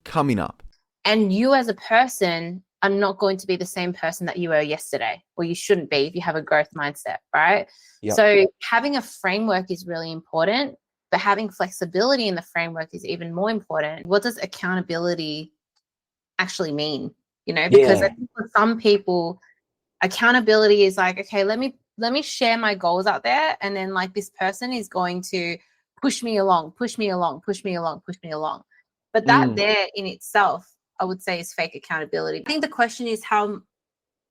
coming up. And you as a person are not going to be the same person that you were yesterday, or you shouldn't be if you have a growth mindset, right? Yep. So having a framework is really important, but having flexibility in the framework is even more important. What does accountability actually mean? Because I think for some people, accountability is like, okay, let me share my goals out there, and then like this person is going to push me along. But that there in itself, I would say, is fake accountability. I think the question is how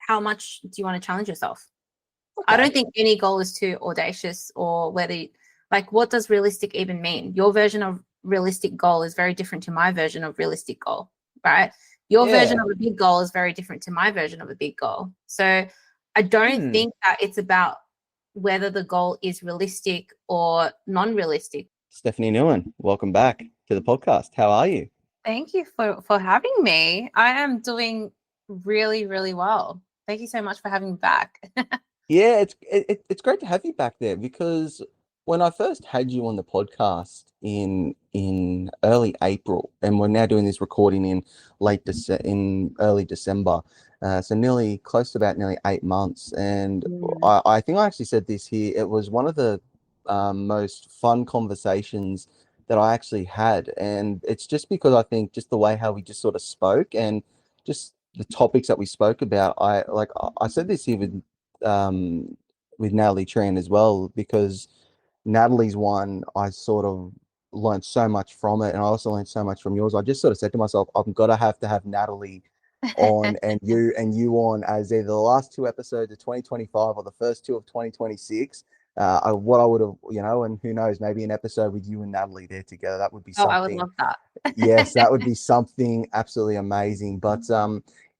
much do you want to challenge yourself? Okay. I don't think any goal is too audacious, or what does realistic even mean? Your version of realistic goal is very different to my version of realistic goal, right? Your version of a big goal is very different to my version of a big goal. So I don't think that it's about whether the goal is realistic or non-realistic. Stephanie Nguyen, welcome back to the podcast. How are you? Thank you for having me. I am doing really, really well. Thank you so much for having me back. Yeah, it's great to have you back there, because when I first had you on the podcast in early April, and we're now doing this recording in early December, so nearly 8 months, and I think I actually said this here. It was one of the most fun conversations that I actually had, and it's just because I think just the way how we just sort of spoke, and just the topics that we spoke about. I said this here with Natalie Tran as well, because Natalie's one, I sort of learned so much from it, and I also learned so much from yours. I just sort of said to myself, I'm gonna have to have Natalie on and you on as either the last 2 episodes of 2025 or the first 2 of 2026. What I would have, and who knows, maybe an episode with you and Natalie there together. That would be something. I would love that. Yes, that would be something absolutely amazing. But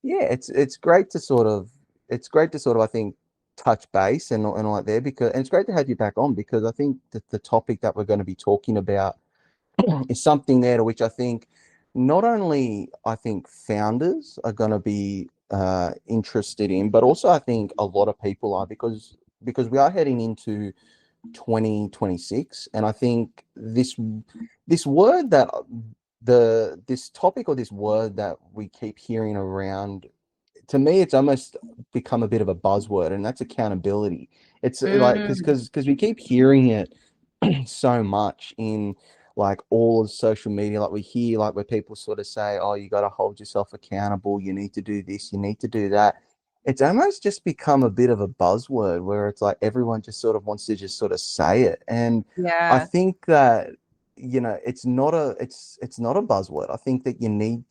yeah, it's great to sort of I think touch base and all that there, because, and it's great to have you back on, because I think that the topic that we're going to be talking about is something there to which I think not only I think founders are going to be interested in, but also I think a lot of people are, because we are heading into 2026, and I think this word that this topic, or this word that we keep hearing around, to me, it's almost become a bit of a buzzword, and that's accountability. It's like, because we keep hearing it so much in like all of social media, like we hear like where people sort of say, oh, you got to hold yourself accountable, you need to do this, you need to do that. It's almost just become a bit of a buzzword, where it's like everyone just sort of wants to just sort of say it. And I think that, it's not a buzzword. I think that you need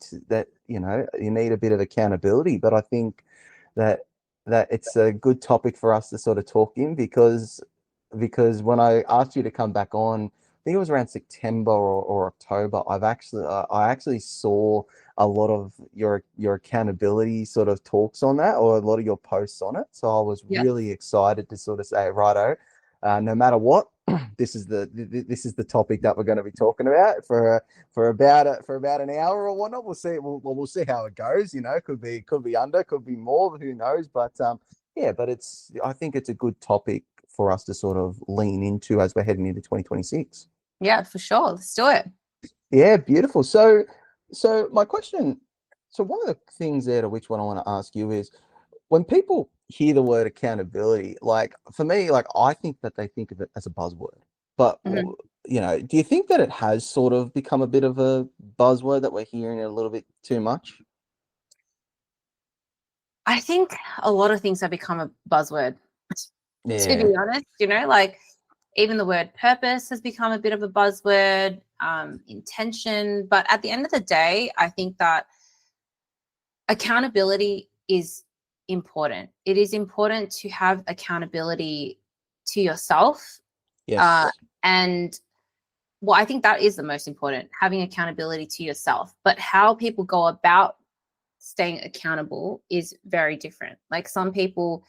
a bit of accountability, but I think that it's a good topic for us to sort of talk in, because when I asked you to come back on, I think it was around September or October, I actually saw a lot of your accountability sort of talks on that, or a lot of your posts on it. So I was really excited to sort of say, righto, no matter what, this is the topic that we're going to be talking about for about an hour or whatnot. We'll see. We'll see how it goes. Could be under, could be more. Who knows? But but I think it's a good topic for us to sort of lean into as we're heading into 2026. Yeah, for sure. Let's do it. Yeah, beautiful. So my question. So one of the things there to which one I want to ask you is, when people hear the word accountability, like for me, like I think that they think of it as a buzzword. But do you think that it has sort of become a bit of a buzzword, that we're hearing it a little bit too much? I think a lot of things have become a buzzword. To be honest, like even the word purpose has become a bit of a buzzword, intention. But at the end of the day, I think that accountability is important. It is important to have accountability to yourself. Yes. And I think that is the most important, having accountability to yourself. But how people go about staying accountable is very different. Like some people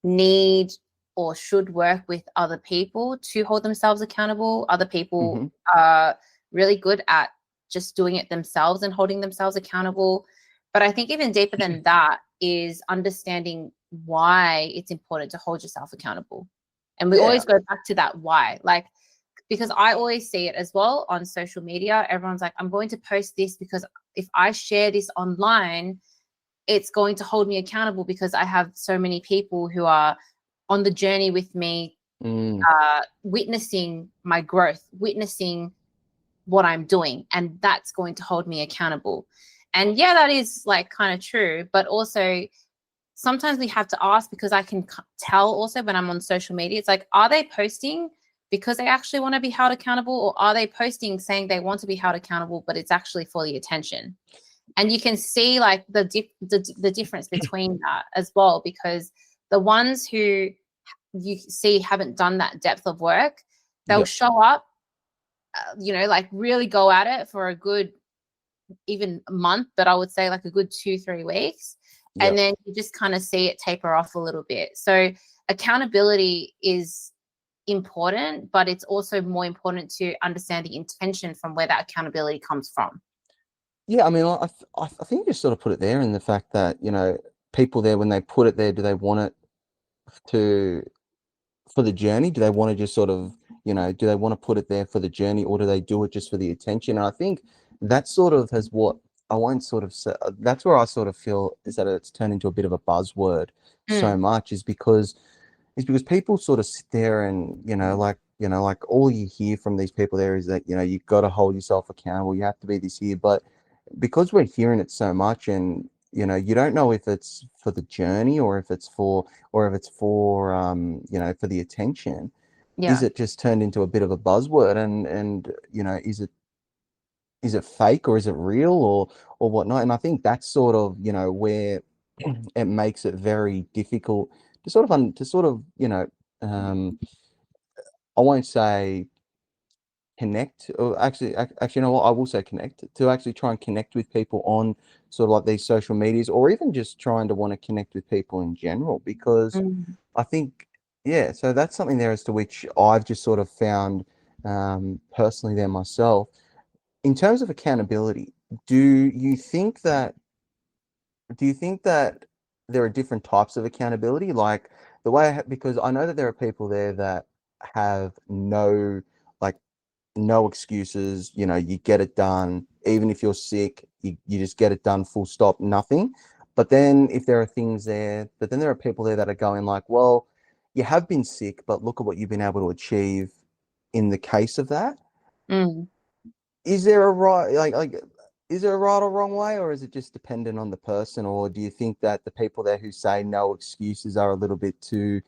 need or should work with other people to hold themselves accountable. Other people are really good at just doing it themselves and holding themselves accountable. But I think even deeper than that is understanding why it's important to hold yourself accountable. And we always go back to that why. Like because I always see it as well on social media. Everyone's like, I'm going to post this because if I share this online, it's going to hold me accountable because I have so many people who are on the journey with me, witnessing my growth, witnessing what I'm doing, and that's going to hold me accountable. And yeah, that is like kind of true, but also sometimes we have to ask, because I can tell also when I'm on social media, it's like, are they posting because they actually want to be held accountable, or are they posting saying they want to be held accountable, but it's actually for the attention? And you can see like the difference between that as well, because the ones who you see haven't done that depth of work, they'll show up, like really go at it for a good even month, but I would say like a good 2-3 weeks. And then you just kind of see it taper off a little bit. So accountability is important, but it's also more important to understand the intention from where that accountability comes from. Yeah, I mean, I think you sort of put it there in the fact that, people there, when they put it there, do they want it for the journey? Do they want to just sort of, do they want to put it there for the journey, or do they do it just for the attention? And I think that sort of has what I won't sort of say, that's where I sort of feel is that it's turned into a bit of a buzzword so much, is because people sort of sit there and, like all you hear from these people there is that, you've got to hold yourself accountable. You have to be this here. But because we're hearing it so much, and, you don't know if it's for the journey or if it's for, for the attention. Is it just turned into a bit of a buzzword? And, is it fake, or is it real, or whatnot? And I think that's sort of, where it makes it very difficult to sort of, I won't say connect, or actually, you know what, I will say connect, to actually try and connect with people on sort of like these social medias, or even just trying to want to connect with people in general, because I think, so that's something there as to which I've just sort of found, personally there myself. In terms of accountability, do you think that there are different types of accountability? Like the way, because I know that there are people there that have like no excuses, you get it done. Even if you're sick, you just get it done, full stop, nothing. But then if there are things there, but then there are people there that are going like, well, you have been sick, but look at what you've been able to achieve in the case of that. Is there a right, is there a right or wrong way, or is it just dependent on the person? Or do you think that the people there who say no excuses are a little bit too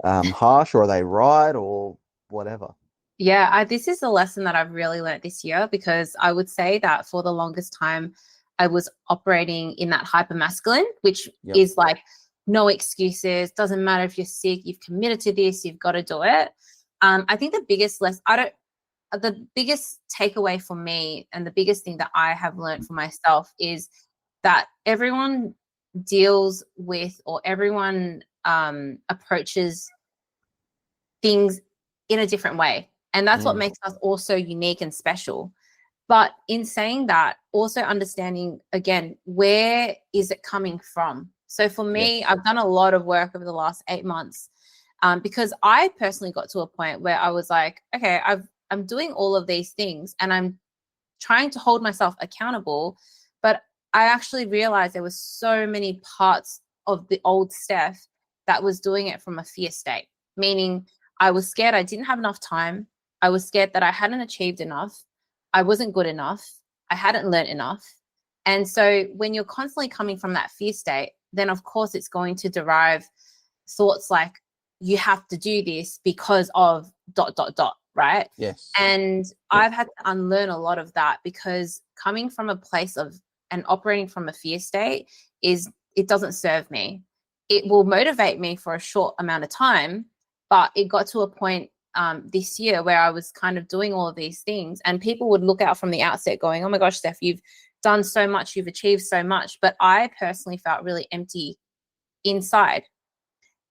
harsh, or are they right, or whatever? Yeah, this is a lesson that I've really learned this year, because I would say that for the longest time, I was operating in that hyper masculine, which is like no excuses. Doesn't matter if you're sick, you've committed to this, you've got to do it. I think the biggest the biggest takeaway for me, and the biggest thing that I have learned for myself, is that everyone deals with, or everyone approaches things in a different way. And that's what makes us also unique and special. But in saying that, also understanding, again, where is it coming from? So for me, I've done a lot of work over the last 8 months, because I personally got to a point where I was like, okay, I'm doing all of these things and I'm trying to hold myself accountable, but I actually realized there was so many parts of the old Steph that was doing it from a fear state, meaning I was scared I didn't have enough time. I was scared that I hadn't achieved enough. I wasn't good enough. I hadn't learned enough. And so when you're constantly coming from that fear state, then of course it's going to derive thoughts like, you have to do this because of ... right? Yes. And I've had to unlearn a lot of that, because coming from a place of and operating from a fear state it doesn't serve me. It will motivate me for a short amount of time, but it got to a point this year where I was kind of doing all of these things, and people would look out from the outset going, oh my gosh, Steph, you've done so much, you've achieved so much. But I personally felt really empty inside.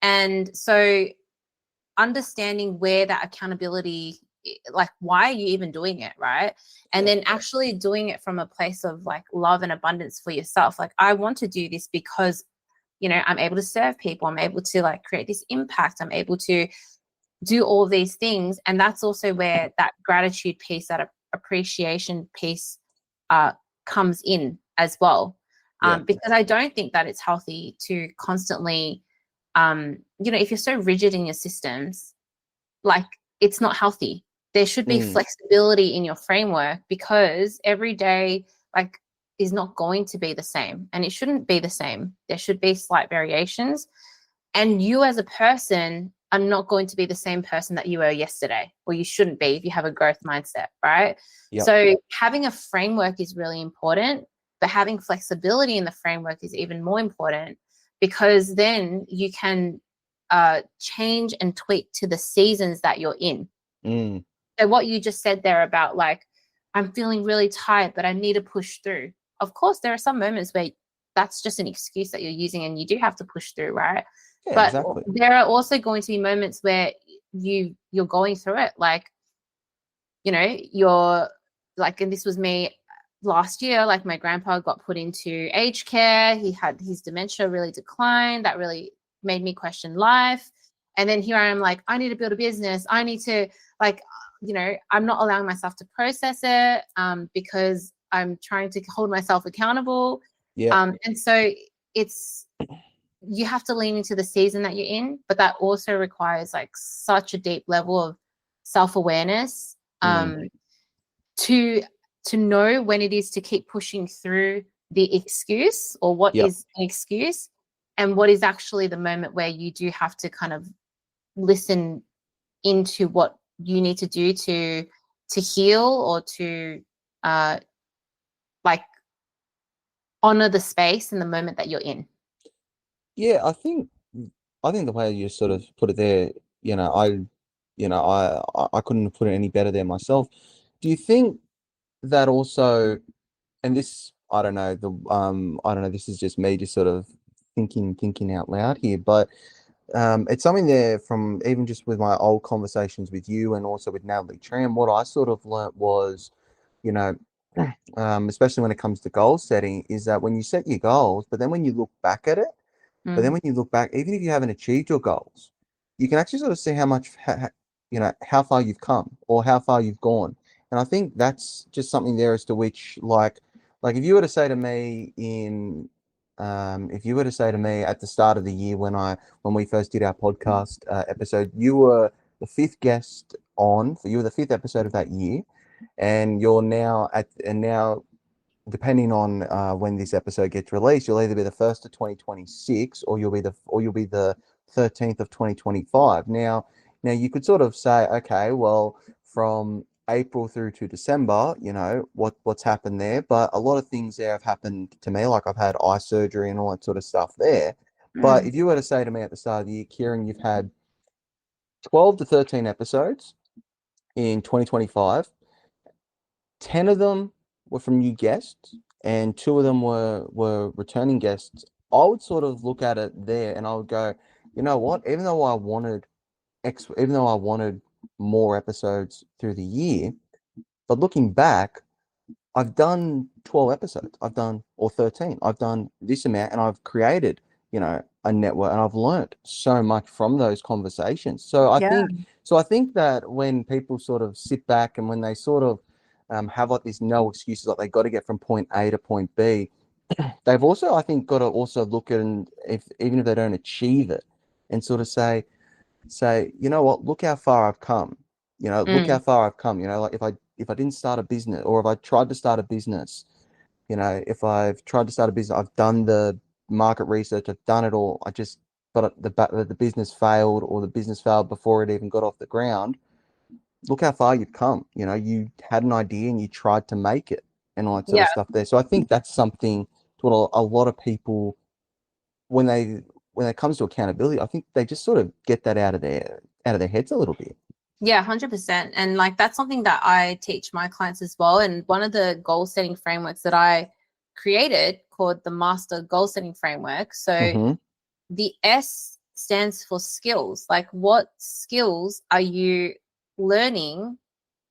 And so understanding where that accountability, like, why are you even doing it, right? And then actually doing it from a place of like love and abundance for yourself. Like, I want to do this because, I'm able to serve people. I'm able to like create this impact. I'm able to do all these things. And that's also where that gratitude piece, that appreciation piece comes in as well. Yeah. Because I don't think that it's healthy to constantly, if you're so rigid in your systems, like, it's not healthy. There should be flexibility in your framework, because every day, like, is not going to be the same, and it shouldn't be the same. There should be slight variations, and you as a person are not going to be the same person that you were yesterday, or you shouldn't be if you have a growth mindset, right? Yep. So having a framework is really important, but having flexibility in the framework is even more important, because then you can change and tweak to the seasons that you're in. So what you just said there about, like, I'm feeling really tired, but I need to push through. Of course, there are some moments where that's just an excuse that you're using, and you do have to push through, right? Yeah, But exactly. there are also going to be moments where you're going through it, like, you're like, and this was me last year, like, my grandpa got put into aged care. He had his dementia really declined. That really made me question life. And then here I am, like, I need to build a business. I need to, like, I'm not allowing myself to process it because I'm trying to hold myself accountable. Yeah. And so you have to lean into the season that you're in, but that also requires, like, such a deep level of self-awareness to know when it is to keep pushing through the excuse, or what is an excuse, and what is actually the moment where you do have to kind of listen into what you need to do to heal, or to like, honor the space and the moment that you're in. Yeah, I think the way you sort of put it there, I couldn't have put it any better there myself. Do you think that also, and this, I don't know, I don't know, this is just me just sort of thinking out loud here, but it's something there from even just with my old conversations with you and also with Natalie Tran. What I sort of learnt was, you know, especially when it comes to goal setting, is that when you set your goals, but then when you look back at it, but then when you look back, even if you haven't achieved your goals, you can actually sort of see how much, how far you've come or how far you've gone. And I think that's just something there as to which, like if you were to say to me if you were to say to me at the start of the year when we first did our podcast episode, you were the fifth guest you were the fifth episode of that year, and now depending on when this episode gets released, you'll either be the first of 2026 or you'll be the 13th of 2025. Now you could sort of say, okay, well, from April through to December, what's happened there, but a lot of things there have happened to me, like I've had eye surgery and all that sort of stuff there. But if you were to say to me at the start of the year, Kieran, you've had 12 to 13 episodes in 2025, 10 of them were from new guests and 2 of them were returning guests, I would sort of look at it there and I would go, you know what, even though I wanted more episodes through the year, but looking back, I've done 12 episodes, or 13, I've done this amount, and I've created, a network, and I've learned so much from those conversations. So I think that when people sort of sit back and when they sort of have like these no excuses, like they got to get from point A to point B, they've also, I think, got to also look at, and even if they don't achieve it, and sort of say, you know what, look how far I've come. Look how far I've come. Like if I didn't start a business, or if I tried to start a business, if I've tried to start a business, I've done the market research, I've done it all. But the business failed, or the business failed before it even got off the ground. Look how far you've come. You had an idea and you tried to make it, and all that sort of stuff there. So I think that's something to what a lot of people, when it comes to accountability, I think they just sort of get that out of their heads a little bit. Yeah, 100%. And like, that's something that I teach my clients as well. And one of the goal setting frameworks that I created, called the Master Goal Setting Framework. So the S stands for skills. Like, what skills are you learning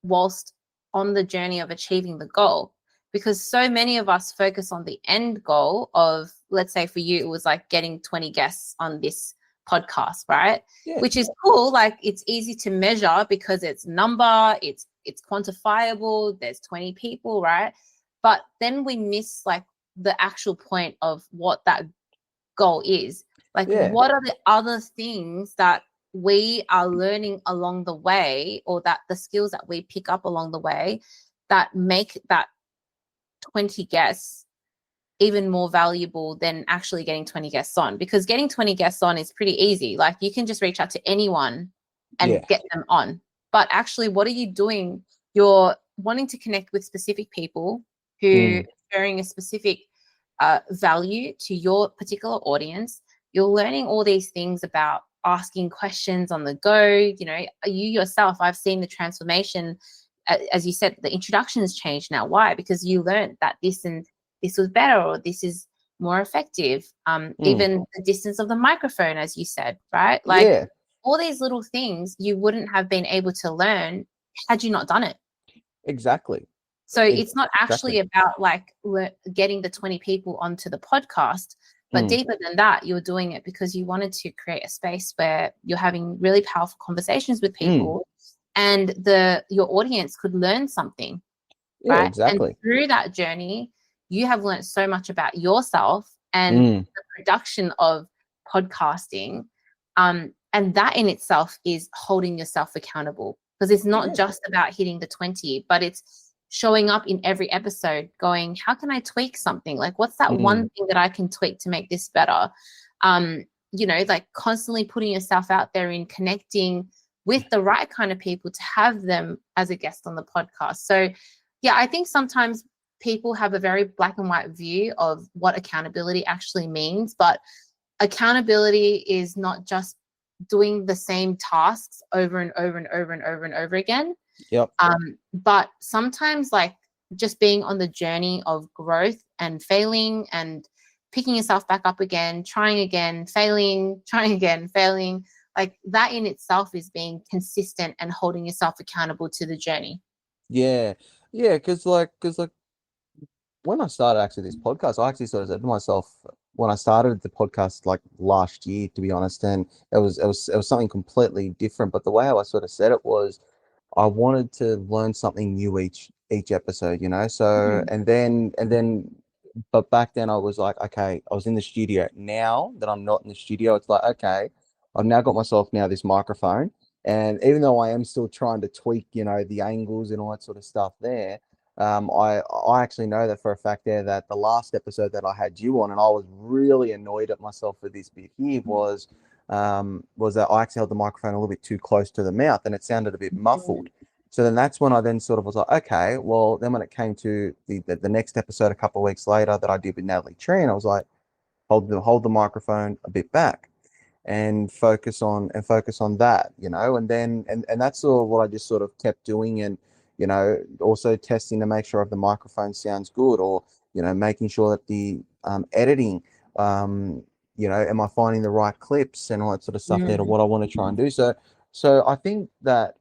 whilst on the journey of achieving the goal? Because so many of us focus on the end goal of, let's say for you, it was like getting 20 guests on this podcast, right? Yeah. Which is cool. Like it's easy to measure because it's number, it's quantifiable. There's 20 people, right? But then we miss like the actual point of what that goal is. Like, what are the other things that we are learning along the way, or that the skills that we pick up along the way that make that 20 guests even more valuable than actually getting 20 guests on? Because getting 20 guests on is pretty easy. Like you can just reach out to anyone and get them on. But actually, what are you doing? You're wanting to connect with specific people who are sharing a specific value to your particular audience. You're learning all these things about asking questions on the go. You know, you yourself, I've seen the transformation. As you said, the introduction has changed now. Why? Because you learned that this and this was better, or this is more effective. Even the distance of the microphone, as you said, right? Like all these little things you wouldn't have been able to learn had you not done it. Exactly. So it's not actually about like getting the 20 people onto the podcast, but deeper than that, you're doing it because you wanted to create a space where you're having really powerful conversations with people and your audience could learn something. Yeah, right? exactly. And through that journey, you have learned so much about yourself and the production of podcasting. And that in itself is holding yourself accountable, because it's not just about hitting the 20, but it's showing up in every episode going, how can I tweak something? Like, what's that one thing that I can tweak to make this better? You know, like constantly putting yourself out there in connecting with the right kind of people to have them as a guest on the podcast. So yeah, I think sometimes people have a very black and white view of what accountability actually means, but accountability is not just doing the same tasks over and over and over and over and over again. Yep. But sometimes like just being on the journey of growth and failing and picking yourself back up again, trying again, failing, trying again, failing, like that in itself is being consistent and holding yourself accountable to the journey. Yeah. Because when I started actually this podcast, I actually sort of said to myself when I started the podcast like last year, to be honest, and it was something completely different. But the way I sort of said it was, I wanted to learn something new each episode, you know. So and then, but back then I was like, okay, I was in the studio. Now that I'm not in the studio, it's like, okay, I've now got myself now this microphone, and even though I am still trying to tweak, you know, the angles and all that sort of stuff there. I actually know that for a fact there that the last episode that I had you on, and I was really annoyed at myself for this bit here, was that I actually held the microphone a little bit too close to the mouth and it sounded a bit muffled. So then that's when I then sort of was like, okay, well then when it came to the next episode a couple of weeks later that I did with Natalie Treen, I was like, hold the microphone a bit back and focus on that, you know, and then and that's sort of what I just sort of kept doing, and you know, also testing to make sure if the microphone sounds good, or you know, making sure that the editing, you know, am I finding the right clips and all that sort of stuff there to what I want to try and do. So I think that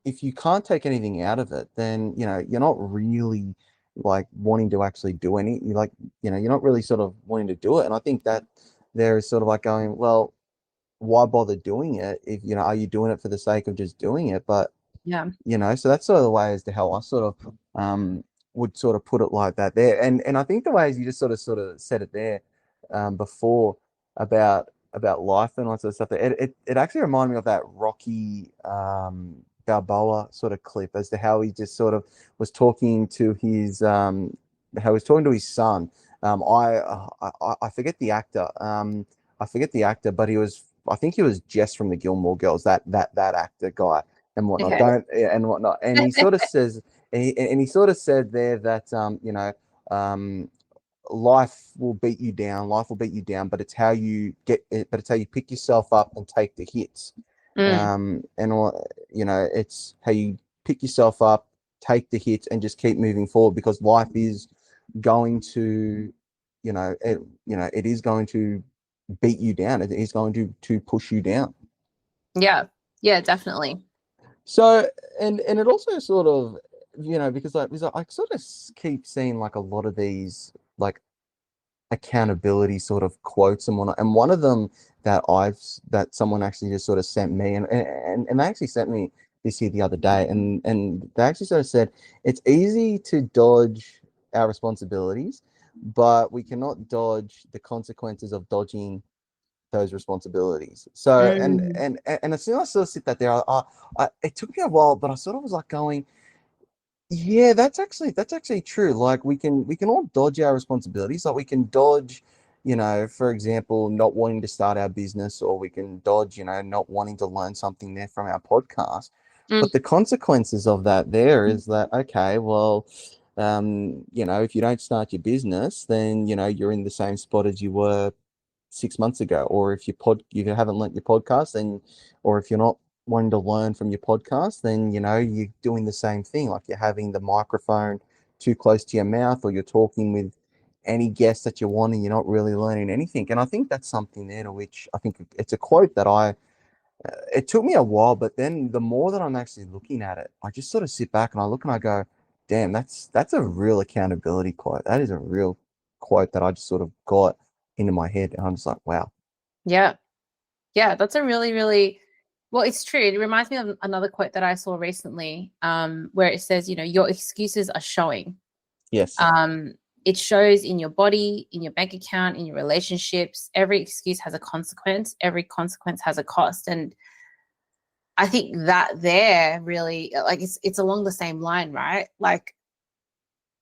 if you can't take anything out of it, then you know you're not really like wanting to actually do any. You like, you know, you're not really sort of wanting to do it, and I think that there is sort of like going, well, why bother doing it if, you know, are you doing it for the sake of just doing it? But you know, so that's sort of the way as to how I sort of would sort of put it like that there. And I think the ways you just sort of said it there before about life and all that sort of stuff, it actually reminded me of that Rocky Balboa sort of clip as to how he just sort of was talking to his how he was talking to his son. I forget the actor. I forget the actor, but I think he was Jess from the Gilmore Girls, that actor guy and whatnot. And whatnot. And he sort of says, and he sort of said there that you know, life will beat you down. Life will beat you down, but it's how you get it. But it's how you pick yourself up and take the hits. And all, you know, it's how you pick yourself up, take the hits, and just keep moving forward, because life is going to, it is going to beat you down. It is going to push you down. Yeah, definitely. So, and it also sort of, you know, because I sort of keep seeing like a lot of these like accountability sort of quotes and whatnot. And one of them that someone actually just sort of sent me, and they actually sent me this here the other day, and they actually sort of said it's easy to dodge our responsibilities, but we cannot dodge the consequences of dodging those responsibilities. So Mm. and as soon as I sort of sit that there, it took me a while, but I sort of was like going, yeah, that's actually true. Like we can all dodge our responsibilities. Like we can dodge, for example, not wanting to start our business, or we can dodge, not wanting to learn something there from our podcast. Mm. But the consequences of that there is that, okay, well, if you don't start your business, then you're in the same spot as you were 6 months ago. Or if you haven't learnt your podcast, then, or if you're not wanting to learn from your podcast, then you're doing the same thing. Like you're having the microphone too close to your mouth, or you're talking with any guest that you want, and you're not really learning anything. And I think that's something there to which I think it's a quote that it took me a while, but then the more that I'm actually looking at it, I just sort of sit back and I look and I go, damn, that's a real accountability quote. That is a real quote that I just sort of got into my head, and I'm just like, wow. Yeah. Yeah, that's a really, really well, it's true. It reminds me of another quote that I saw recently, where it says, your excuses are showing. Yes. Um, it shows in your body, in your bank account, in your relationships. Every excuse has a consequence. Every consequence has a cost. And I think that there really like it's along the same line, right? Like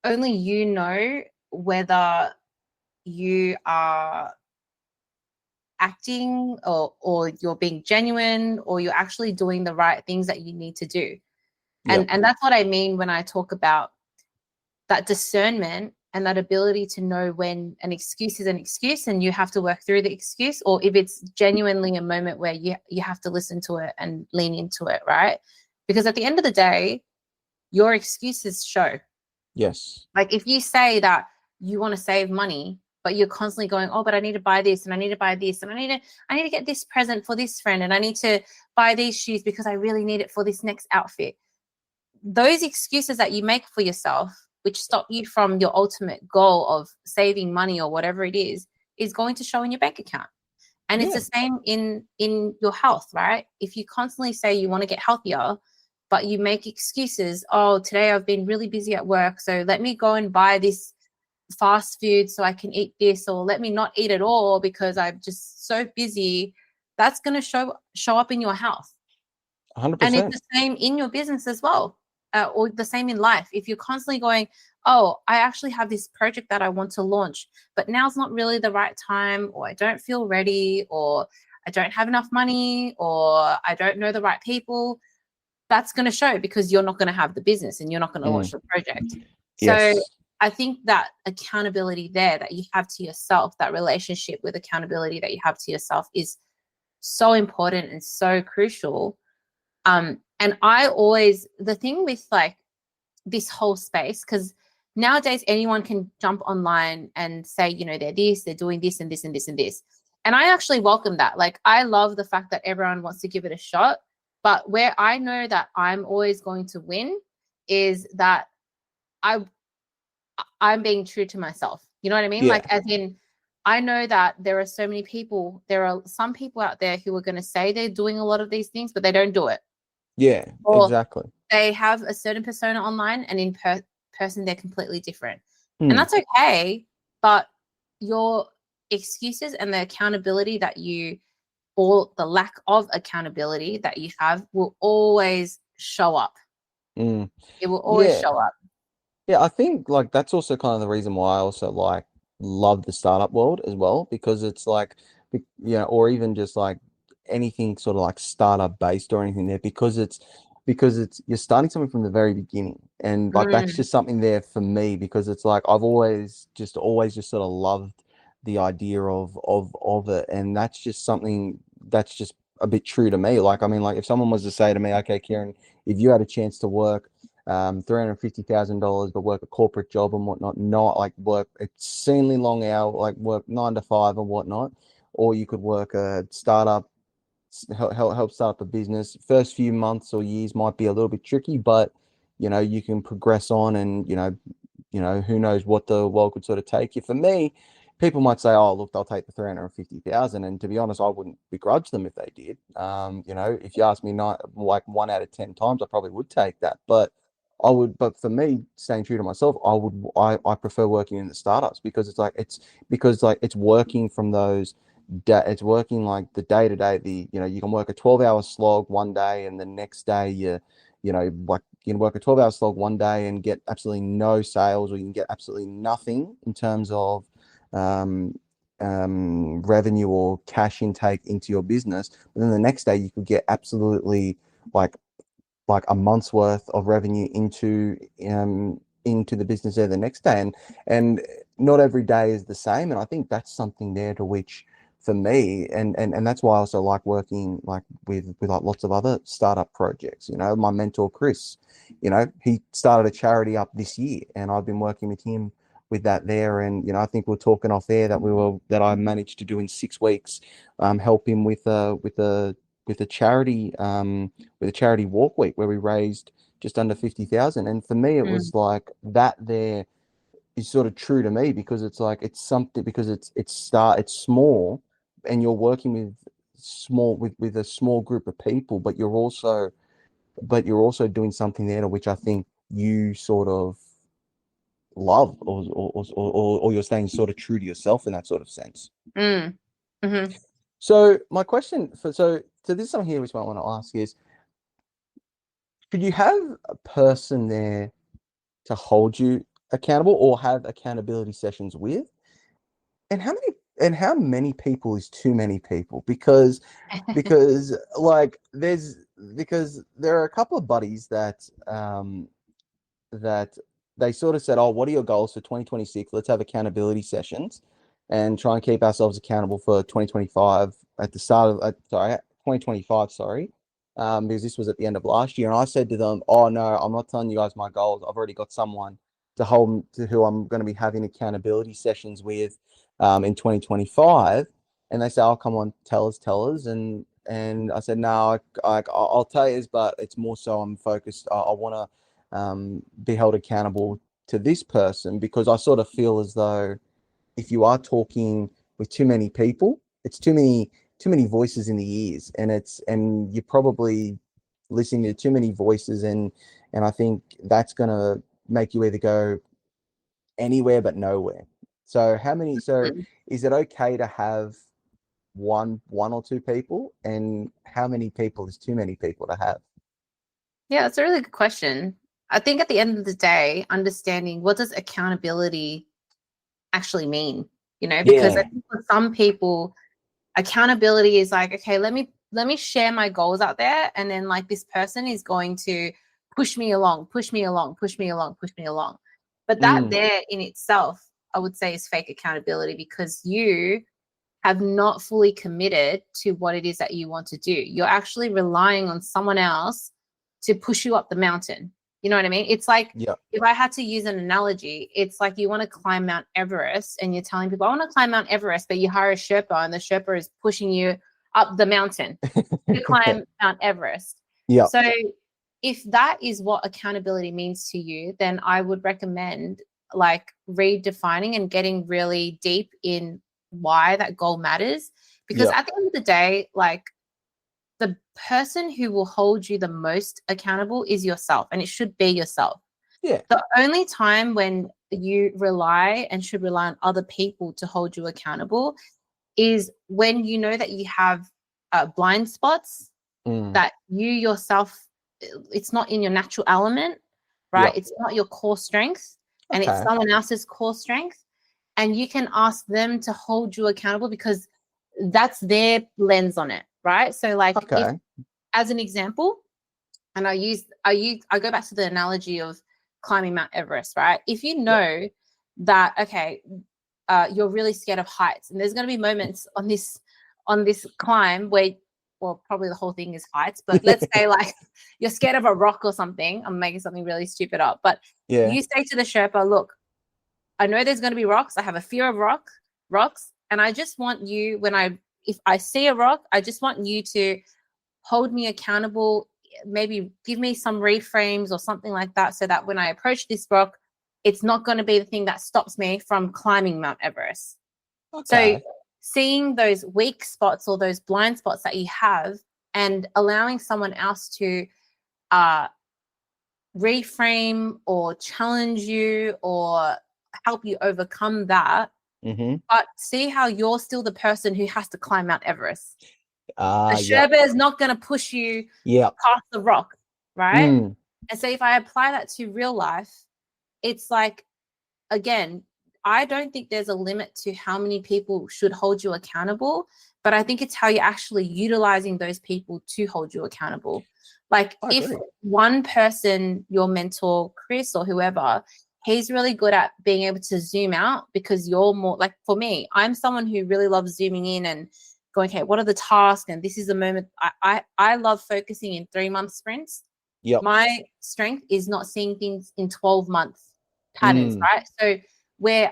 only you know whether you are acting or you're being genuine or you're actually doing the right things that you need to do. Yep. And that's what I mean when I talk about that discernment and that ability to know when an excuse is an excuse and you have to work through the excuse, or if it's genuinely a moment where you have to listen to it and lean into it, right? Because at the end of the day, your excuses show. Yes. Like if you say that you want to save money, but you're constantly going, oh, but I need to buy this and I need to buy this and I need to get this present for this friend and I need to buy these shoes because I really need it for this next outfit. Those excuses that you make for yourself, which stop you from your ultimate goal of saving money or whatever it is going to show in your bank account. And it's Yeah. the same in your health, right? If you constantly say you want to get healthier, but you make excuses, oh, today I've been really busy at work, so let me go and buy this fast food so I can eat this, or let me not eat at all because I'm just so busy, that's going to show up in your health. And it's 100%. the same in your business as well, or the same in life. If you're constantly going, oh, I actually have this project that I want to launch, but now's not really the right time, or I don't feel ready, or I don't have enough money, or I don't know the right people, that's going to show because you're not going to have the business and you're not going to launch the project. So Yes. I think that accountability there that you have to yourself, that relationship with accountability that you have to yourself is so important and so crucial. And I always, the thing with like this whole space, because nowadays anyone can jump online and say, they're doing this and this and this and this. And I actually welcome that. Like, I love the fact that everyone wants to give it a shot. But where I know that I'm always going to win is that I'm being true to myself. You know what I mean? Yeah. Like, as in, I know that there are so many people, there are some people out there who are going to say they're doing a lot of these things, but they don't do it. Yeah. Or Exactly. they have a certain persona online and in person, they're completely different. And Mm. that's okay. But your excuses and the accountability that you, or the lack of accountability that you have, will always show up. Mm. It will always Yeah. show up. Yeah, I think like that's also kind of the reason why I also like love the startup world as well, because it's like, or even just like anything sort of like startup based or anything there, because it's you're starting something from the very beginning, and like that's Mm, just something there for me, because it's like I've always just sort of loved the idea of it, and that's just something that's just a bit true to me. Like I mean, like if someone was to say to me, okay, Kieran, if you had a chance to work $350,000, but work a corporate job and whatnot, not like work extremely long hour, like work 9 to 5 and whatnot, or you could work a startup, help start up a business. First few months or years might be a little bit tricky, but you can progress on, and who knows what the world could sort of take you. For me, people might say, "Oh, look, they'll take the 350,000," and to be honest, I wouldn't begrudge them if they did. You know, if you ask me, not like 1 out of 10 times, I probably would take that. But but for me, staying true to myself, I prefer working in the startups because it's working from those. It's working like the day to day. You can work a 12-hour slog one day, and the next day like you can work a 12-hour slog one day and get absolutely no sales, or you can get absolutely nothing in terms of um, revenue or cash intake into your business. But then the next day you could get absolutely like a month's worth of revenue into the business there the next day. And not every day is the same. And I think that's something there to which for me, and that's why I also like working like with like lots of other startup projects. My mentor Chris, he started a charity up this year, and I've been working with him with that there. And I think we're talking off air that I managed to do in 6 weeks, help him with a charity walk week where we raised just under 50,000. And for me, it Mm, was like that there is sort of true to me, because it's like it's something, because it's small, and you're working with a small group of people, but you're also doing something there to which I think you sort of love, or you're staying sort of true to yourself in that sort of sense. mm, mm-hmm. So my question so this is something here which I want to ask is, could you have a person there to hold you accountable or have accountability sessions with? And how many people is too many people? Because like because there are a couple of buddies that they sort of said, "Oh, what are your goals for 2026? Let's have accountability sessions and try and keep ourselves accountable for 2025 at the start of, sorry, 2025, sorry, because this was at the end of last year." And I said to them, "Oh no, I'm not telling you guys my goals. I've already got someone to who I'm going to be having accountability sessions with in 2025." And they say, "Oh, come on, tell us." And I said, "No, I'll tell you, but it's more so I'm focused. I want to be held accountable to this person, because I sort of feel as though if you are talking with too many people, it's too many voices in the ears, and you're probably listening to too many voices, and I think that's gonna make you either go anywhere but nowhere." So is it okay to have one or two people, and how many people is too many people to have? Yeah, that's a really good question. I think at the end of the day, understanding what does accountability actually mean, because I Yeah. think for some people, accountability is like, okay, let me share my goals out there, and then like this person is going to push me along, push me along, push me along, push me along. But that Mm, there in itself, I would say, is fake accountability, because you have not fully committed to what it is that you want to do. You're actually relying on someone else to push you up the mountain. You know what I mean? It's like, yeah. if I had to use an analogy, it's like you want to climb Mount Everest and you're telling people, I want to climb Mount Everest, but you hire a Sherpa and the Sherpa is pushing you up the mountain to climb Mount Everest. Yeah. So if that is what accountability means to you, then I would recommend like redefining and getting really deep in why that goal matters. Because Yeah. at the end of the day, like the person who will hold you the most accountable is yourself, and it should be yourself. Yeah. The only time when you rely and should rely on other people to hold you accountable is when you know that you have blind spots, Mm, that you yourself, it's not in your natural element, yeah. right? It's not your core strength, and it's Okay. someone else's core strength. And you can ask them to hold you accountable because that's their lens on it, right? So, like, if, Okay. as an example, and I go back to the analogy of climbing Mount Everest, right? If you Yeah. know that, okay, you're really scared of heights, and there's going to be moments on this climb where, well, probably the whole thing is heights, but let's say like you're scared of a rock or something. I'm making something really stupid up, but Yeah. you say to the Sherpa, look, I know there's going to be rocks. I have a fear of rocks, and I just want you, if I see a rock, I just want you to hold me accountable, maybe give me some reframes or something like that, so that when I approach this rock, it's not going to be the thing that stops me from climbing Mount Everest. So Okay. seeing those weak spots or those blind spots that you have and allowing someone else to uh, reframe or challenge you or help you overcome that, Mm-hmm. but see how you're still the person who has to climb Mount Everest. The Yep. Sherpa is not going to push you Yep. past the rock, right? Mm. And so if I apply that to real life, it's like, again, I don't think there's a limit to how many people should hold you accountable, but I think it's how you're actually utilizing those people to hold you accountable. Like I if agree. one person, your mentor, Chris or whoever, he's really good at being able to zoom out because you're more like, for me, I'm someone who really loves zooming in and going, okay, what are the tasks? And this is the moment. I love focusing in 3-month sprints. Yep. My strength is not seeing things in 12-month patterns, Mm. right? So where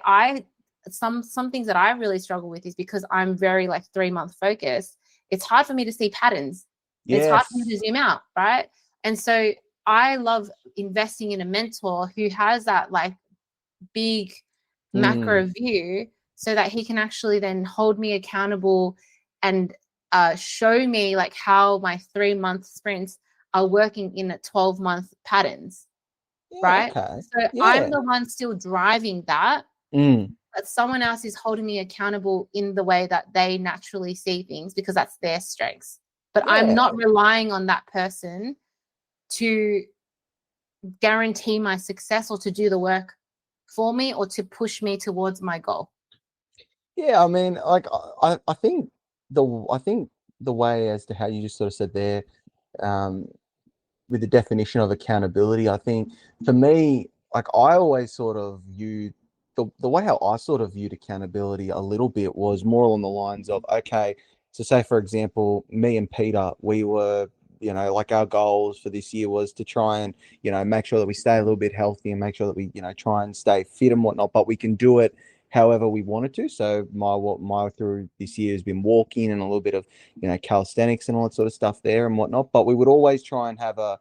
some things that I really struggle with is because I'm very like 3-month focused, it's hard for me to see patterns. It's hard for me to Yes. zoom out, right? And so I love investing in a mentor who has that like big Mm. macro view so that he can actually then hold me accountable and show me like how my 3-month sprints are working in a 12-month patterns, Yeah. right? Okay. So I'm Yeah. the one still driving that, Mm. but someone else is holding me accountable in the way that they naturally see things because that's their strengths. But I'm Yeah. not relying on that person to guarantee my success or to do the work for me or to push me towards my goal. Yeah. I mean, like, I think the way as to how you just sort of said there, um, with the definition of accountability, I think for me, like I always sort of viewed the way how I sort of viewed accountability a little bit was more along the lines of, okay, so say for example, me and Peter, we were, like our goals for this year was to try and, make sure that we stay a little bit healthy and make sure that we, try and stay fit and whatnot, but we can do it however we wanted to. So my through this year has been walking and a little bit of, calisthenics and all that sort of stuff there and whatnot. But we would always try and have a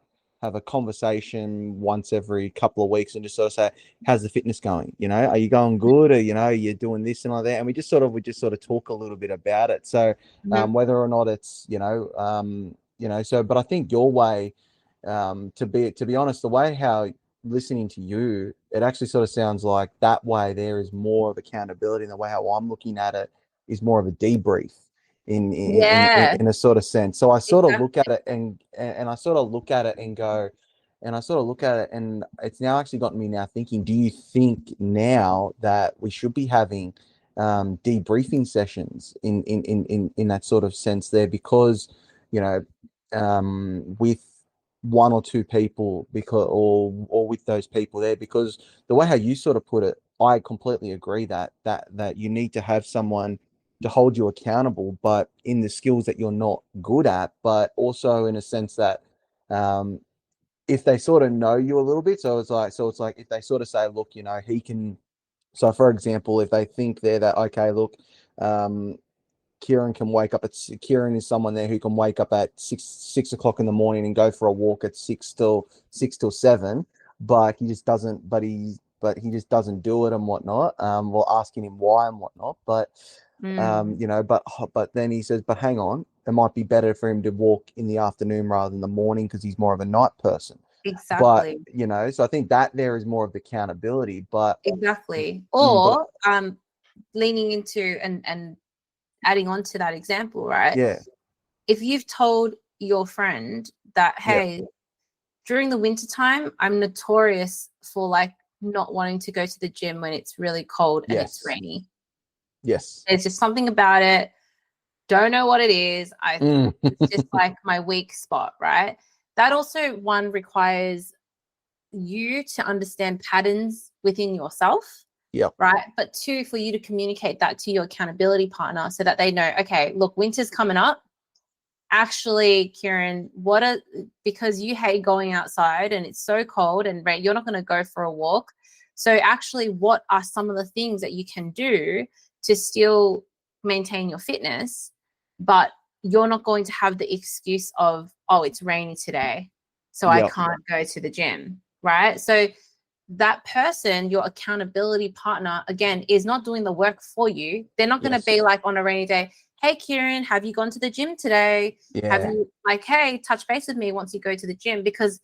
conversation once every couple of weeks and just sort of say, how's the fitness going? Are you going good? Or, you're doing this and all that. And we just sort of talk a little bit about it. So Mhm. whether or not it's, so, but I think your way, to be honest, the way how listening to you, it actually sort of sounds like that way there is more of accountability, and the way how I'm looking at it is more of a debrief Yeah, in a sort of sense. So I sort of look exactly. at it and I sort of look at it and go, and I sort of look at it and it's now actually gotten me now thinking, do you think now that we should be having debriefing sessions in that sort of sense there? Because, you know, with one or two people, because or with those people there, because the way how you sort of put it, I completely agree that you need to have someone to hold you accountable, but in the skills that you're not good at, but also in a sense that if they sort of know you a little bit, so it's like if they sort of say, look, he can. So for example, if they think there that, okay, look, um, Kieran is someone there who can wake up at six o'clock in the morning and go for a walk at six till 7, but he just doesn't. But he just doesn't do it and whatnot. We're asking him why and whatnot. But Mm, but then he says, but hang on, it might be better for him to walk in the afternoon rather than the morning because he's more of a night person. But exactly. so I think that there is more of the accountability. But Exactly. but Or leaning into and adding on to that example, right? yeah, If you've told your friend that, yeah, hey, during the winter time, I'm notorious for like not wanting to go to the gym when it's really cold and it's yes, rainy. yes, There's just something about it. Don't know what it is. mm. It's just like my weak spot, right? That also one requires you to understand patterns within yourself, Yep, right? But two, for you to communicate that to your accountability partner so that they know, okay, look, winter's coming up. Actually, Kieran, because you hate going outside and it's so cold and you're not going to go for a walk. So actually, what are some of the things that you can do to still maintain your fitness, but you're not going to have the excuse of, oh, it's rainy today, so I yep, can't go to the gym, right? So that person, your accountability partner, again, is not doing the work for you. They're not going to Yes. be like on a rainy day, hey, Kieran, have you gone to the gym today? Have Yeah. you, like, hey, touch base with me once you go to the gym? Because,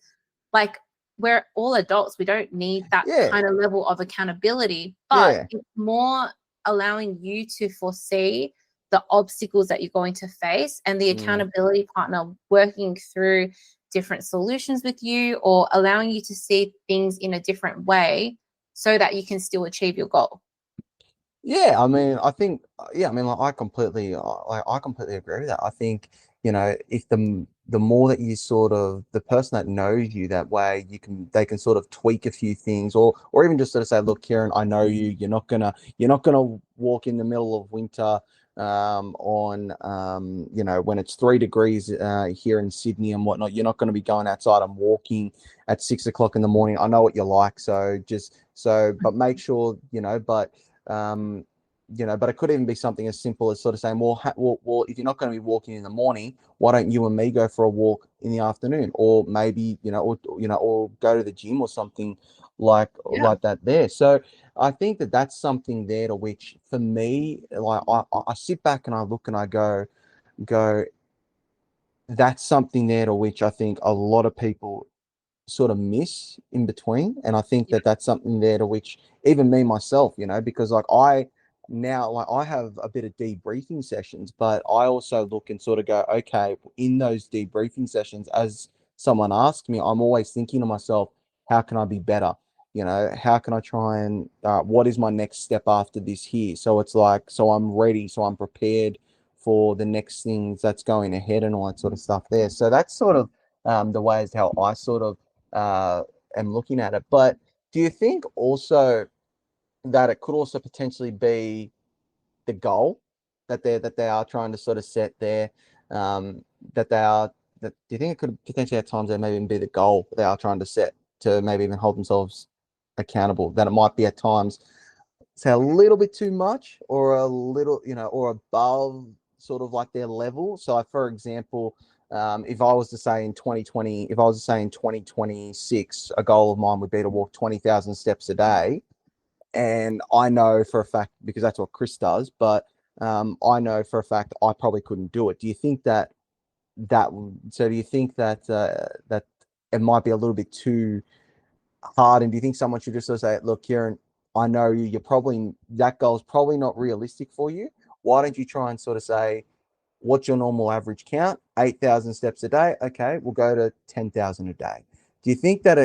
like, we're all adults. We don't need that Yeah. kind of level of accountability, but Yeah. it's more allowing you to foresee the obstacles that you're going to face, and the accountability partner working through different solutions with you, or allowing you to see things in a different way so that you can still achieve your goal. Yeah, I mean, I think, yeah, I mean, like, I completely agree with that. I think, if the more that you sort of, the person that knows you that way, they can sort of tweak a few things, or even just sort of say, look, Kieran, I know you, you're not gonna walk in the middle of winter, on, when it's 3 degrees, here in Sydney and whatnot. You're not going to be going outside and walking at 6 o'clock in the morning. I know what you're like. But make sure, but it could even be something as simple as sort of saying, well, if you're not going to be walking in the morning, why don't you and me go for a walk in the afternoon, or maybe, or go to the gym or something like that there. So I think that that's something there to which, for me, like, I sit back and I look and I go, that's something there to which I think a lot of people sort of miss in between. And I think that that's something there to which even me myself, because like I have a bit of debriefing sessions, but I also look and sort of go, okay, in those debriefing sessions, as someone asks me, I'm always thinking to myself, how can I be better? How can I try and, what is my next step after this here? So it's like, so I'm ready, so I'm prepared for the next things that's going ahead and all that sort of stuff there. So that's sort of, the ways how I sort of, uh, am looking at it. But do you think also that it could also potentially be the goal that they are trying to sort of set there? Um, that they are that Do you think it could potentially at times they maybe even be the goal that they are trying to set to maybe even hold themselves accountable? That it might be at times, say, a little bit too much, or a little, or above sort of like their level. So, for example, if I was to say in 2020, if I was to say in 2026, a goal of mine would be to walk 20,000 steps a day. And I know for a fact, because that's what Chris does, but I know for a fact I probably couldn't do it. Do you think so do you think that it might be a little bit too hard? And do you think someone should just sort of say, look, Kieran, I know that goal is probably not realistic for you. Why don't you try and sort of say, what's your normal average count? 8,000 steps a day. Okay, we'll go to 10,000 a day. Do you think that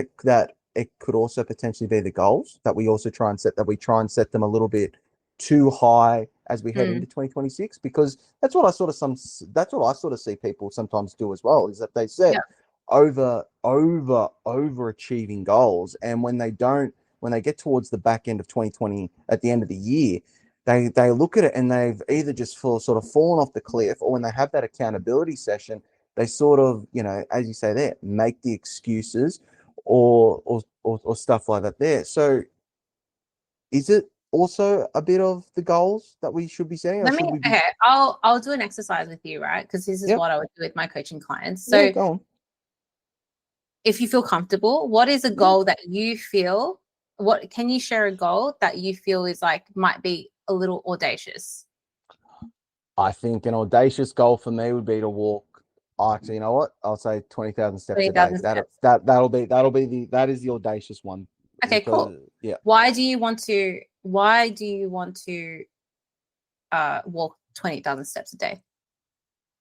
it could also potentially be the goals that we also try and set them a little bit too high as we head into 2026? Because that's what I sort of see people sometimes do as well, is that they set overachieving goals, and when they get towards the back end of 2020, at the end of the year, they look at it and they've either just sort of fallen off the cliff, or when they have that accountability session, they sort of, as you say there, make the excuses, or stuff like that there. So is it also a bit of the goals that we should be setting, or Let me, should we be? okay, I'll do an exercise with you, right? Because this is Yep. what I would do with my coaching clients. Yeah, So go on. if you feel comfortable, what is a Yeah. goal that you feel, what can you share a goal that you feel is like might be a little audacious? I think an audacious goal for me would be to walk. Actually, you know what? I'll say 20,000 steps a day. 20,000 steps. That is the audacious one, Okay, cool. because yeah. Why do you want to walk 20,000 steps a day?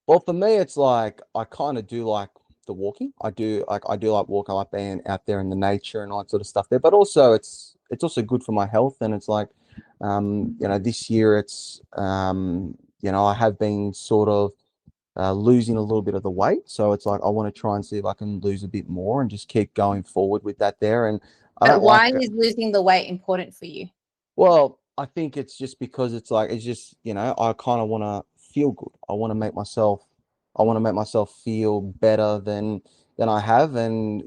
Well, for me, it's like I kind of do like the walking. I do like walking, I like being out there in the nature and all that sort of stuff there. But also, it's also good for my health. And it's like, this year I have been sort of, losing a little bit of the weight. So it's like I want to try and see if I can lose a bit more and just keep going forward with that there. And I But don't like. why is losing the weight important for you? Well, I think it's just because it's just, I kind of want to feel good. I want to make myself feel better than I have. And,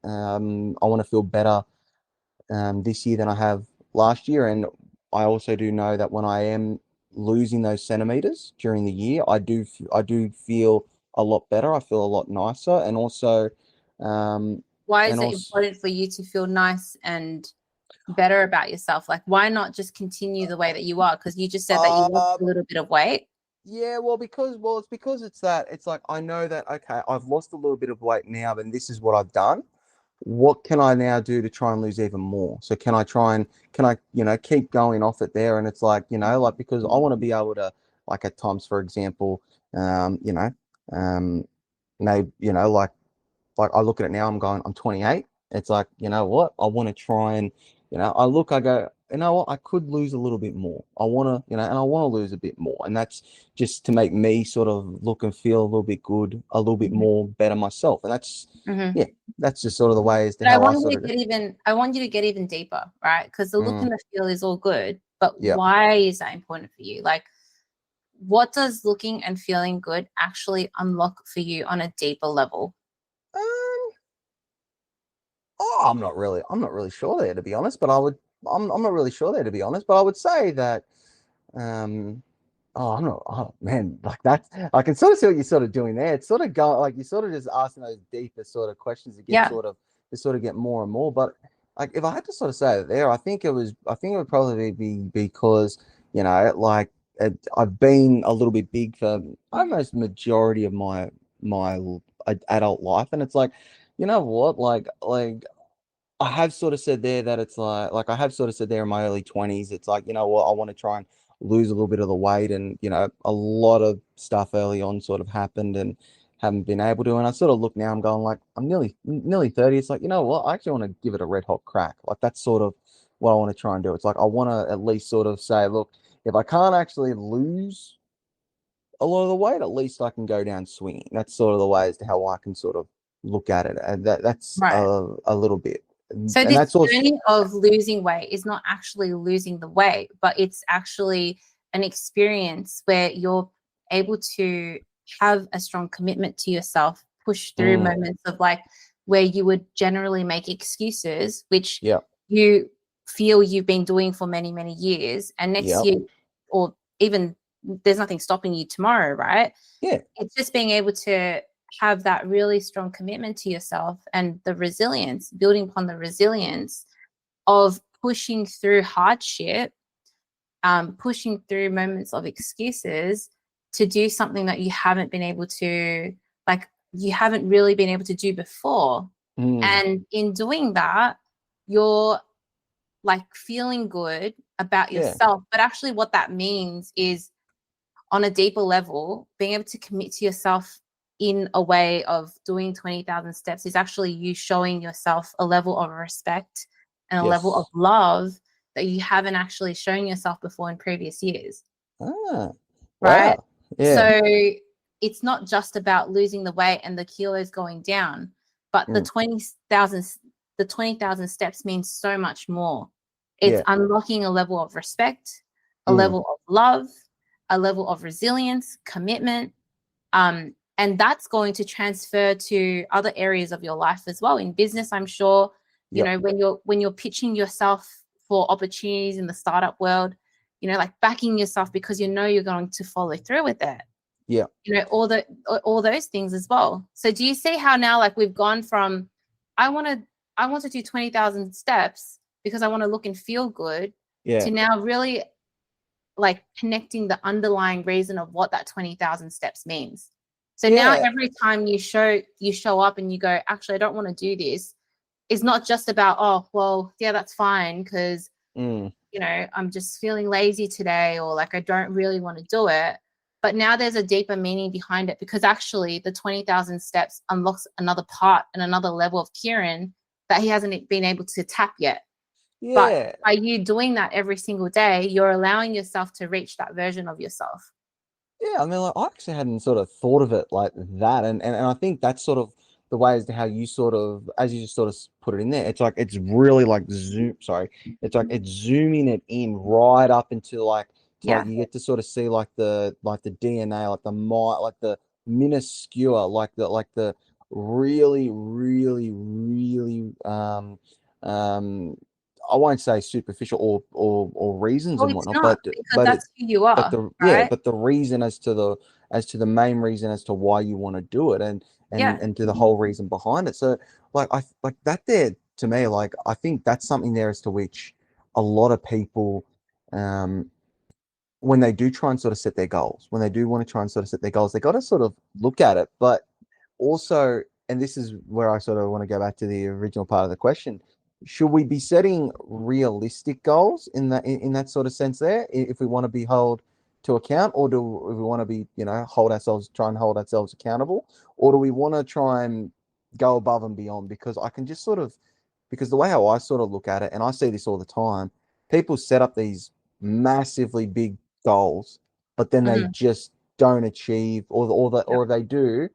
I want to feel better, this year than I have last year. And I also do know that when I am losing those centimeters during the year, I do feel a lot better. I feel a lot nicer. And also, um, why is And it also, important for you to feel nice and better about yourself? Like, why not just continue the way that you are? Because you just said that you lost uh, a little bit of weight. yeah, it's because it's like I know that okay, I've lost a little bit of weight now, and this is what I've done. What can I now do to try and lose even more? So can I, keep going off it there? And it's like, like because I want to be able to, like at times, for example, um, maybe, like I look at it now, I'm going, I'm 28. It's like, you know what? I want to try and, I go, you know what? I could lose a little bit more. I want to, and I want to lose a bit more. And that's just to make me sort of look and feel a little bit good, a little bit more better myself. And that's, Mm-hmm. yeah, that's just sort of the way as to But I how I want you sort to of do. get even. I want you to get even deeper, right? Because the look Mm, and the feel is all good, but yeah. why is that important for you? Like, what does looking and feeling good actually unlock for you on a deeper level? Um, I'm not really sure there to be honest, but I'm not really sure there to be honest, but I would say that, um, oh, I'm not. Oh man, like that. I can sort of see what you're sort of doing there. It's sort of going like you're sort of just asking those deeper sort of questions Yeah. to sort of get more and more. But like if I had to sort of say it there, I think it would probably be because like I've been a little bit big for almost majority of my adult life, and it's like, you know what, like I have sort of said there that it's like I have sort of said there in my early 20s, it's like, you know what, I want to try and lose a little bit of the weight. And, a lot of stuff early on sort of happened and haven't been able to. And I sort of look now, I'm going like, I'm nearly 30. It's like, you know what, I actually want to give it a red hot crack. Like that's sort of what I want to try and do. It's like, I want to at least sort of say, look, if I can't actually lose a lot of the weight, at least I can go down swinging. That's sort of the way as to how I can sort of look at it. And that's Right. a little bit. So And this that's also, journey of losing weight is not actually losing the weight, but it's actually an experience where you're able to have a strong commitment to yourself, push through mm, moments of like where you would generally make excuses, which yeah, you feel you've been doing for many, many years. And next yeah, year, or even there's nothing stopping you tomorrow, right? yeah, It's just being able to have that really strong commitment to yourself and the resilience, building upon the resilience of pushing through hardship, pushing through moments of excuses to do something that you haven't been able to, like, you haven't really been able to do before. mm, And in doing that, you're like feeling good about yeah, yourself. But actually, what that means is on a deeper level, being able to commit to yourself in a way of doing 20,000 steps is actually you showing yourself a level of respect and a level of yes. love that you haven't actually shown yourself before in previous years, Ah, right? wow. Yeah. So it's not just about losing the weight and the kilos going down, but Mm, 20,000 steps means so much more. It's yeah. unlocking a level of respect, a Mm, level of love, a level of resilience, commitment, and that's going to transfer to other areas of your life as well. In business, I'm sure, yep. when you're pitching yourself for opportunities in the startup world, like backing yourself because you're going to follow through with it. Yeah. All those things as well. So do you see how now, like, we've gone from I want to I want to do 20,000 steps because I want to look and feel good, Yeah. to now really like connecting the underlying reason of what that 20,000 steps means. So now Yeah. every time you show up and you go, actually, I don't want to do this, it's not just about, oh, well, yeah, that's fine because, Mm, I'm just feeling lazy today, or like I don't really want to do it. But now there's a deeper meaning behind it, because actually the 20,000 steps unlocks another part and another level of Kieran that he hasn't been able to tap yet. But yeah. by you doing that every single day, you're allowing yourself to reach that version of yourself. Yeah, I mean, like, I actually hadn't sort of thought of it like that, and I think that's sort of the way as to how you sort of, as you just sort of put it in there. It's like it's really like zoom. Sorry, it's like it's zooming it in right up into like to like Yeah. you get to sort of see like the DNA, like the like the minuscule, like the really, really, really I won't say superficial or reasons Well, and it's whatnot, not, because but it that's who you but are, the right? but the reason as to the main reason as to why you want to do it. Yeah. and do the whole reason behind it. So like I like that there to me, like I think that's something there as to which a lot of people when they do try and sort of set their goals, when they do want to try and sort of set their goals, they got to sort of look at it. But also, and this is where I sort of want to go back to the original part of the question, should we be setting realistic goals in that sort of sense there, if we want to be held to account, or do we want to be, try and hold ourselves accountable, or do we want to try and go above and beyond? Because I can just sort of, because the way how I sort of look at it, and I see this all the time, people set up these massively big goals, but then they Mm, just don't achieve, yeah. or if they do,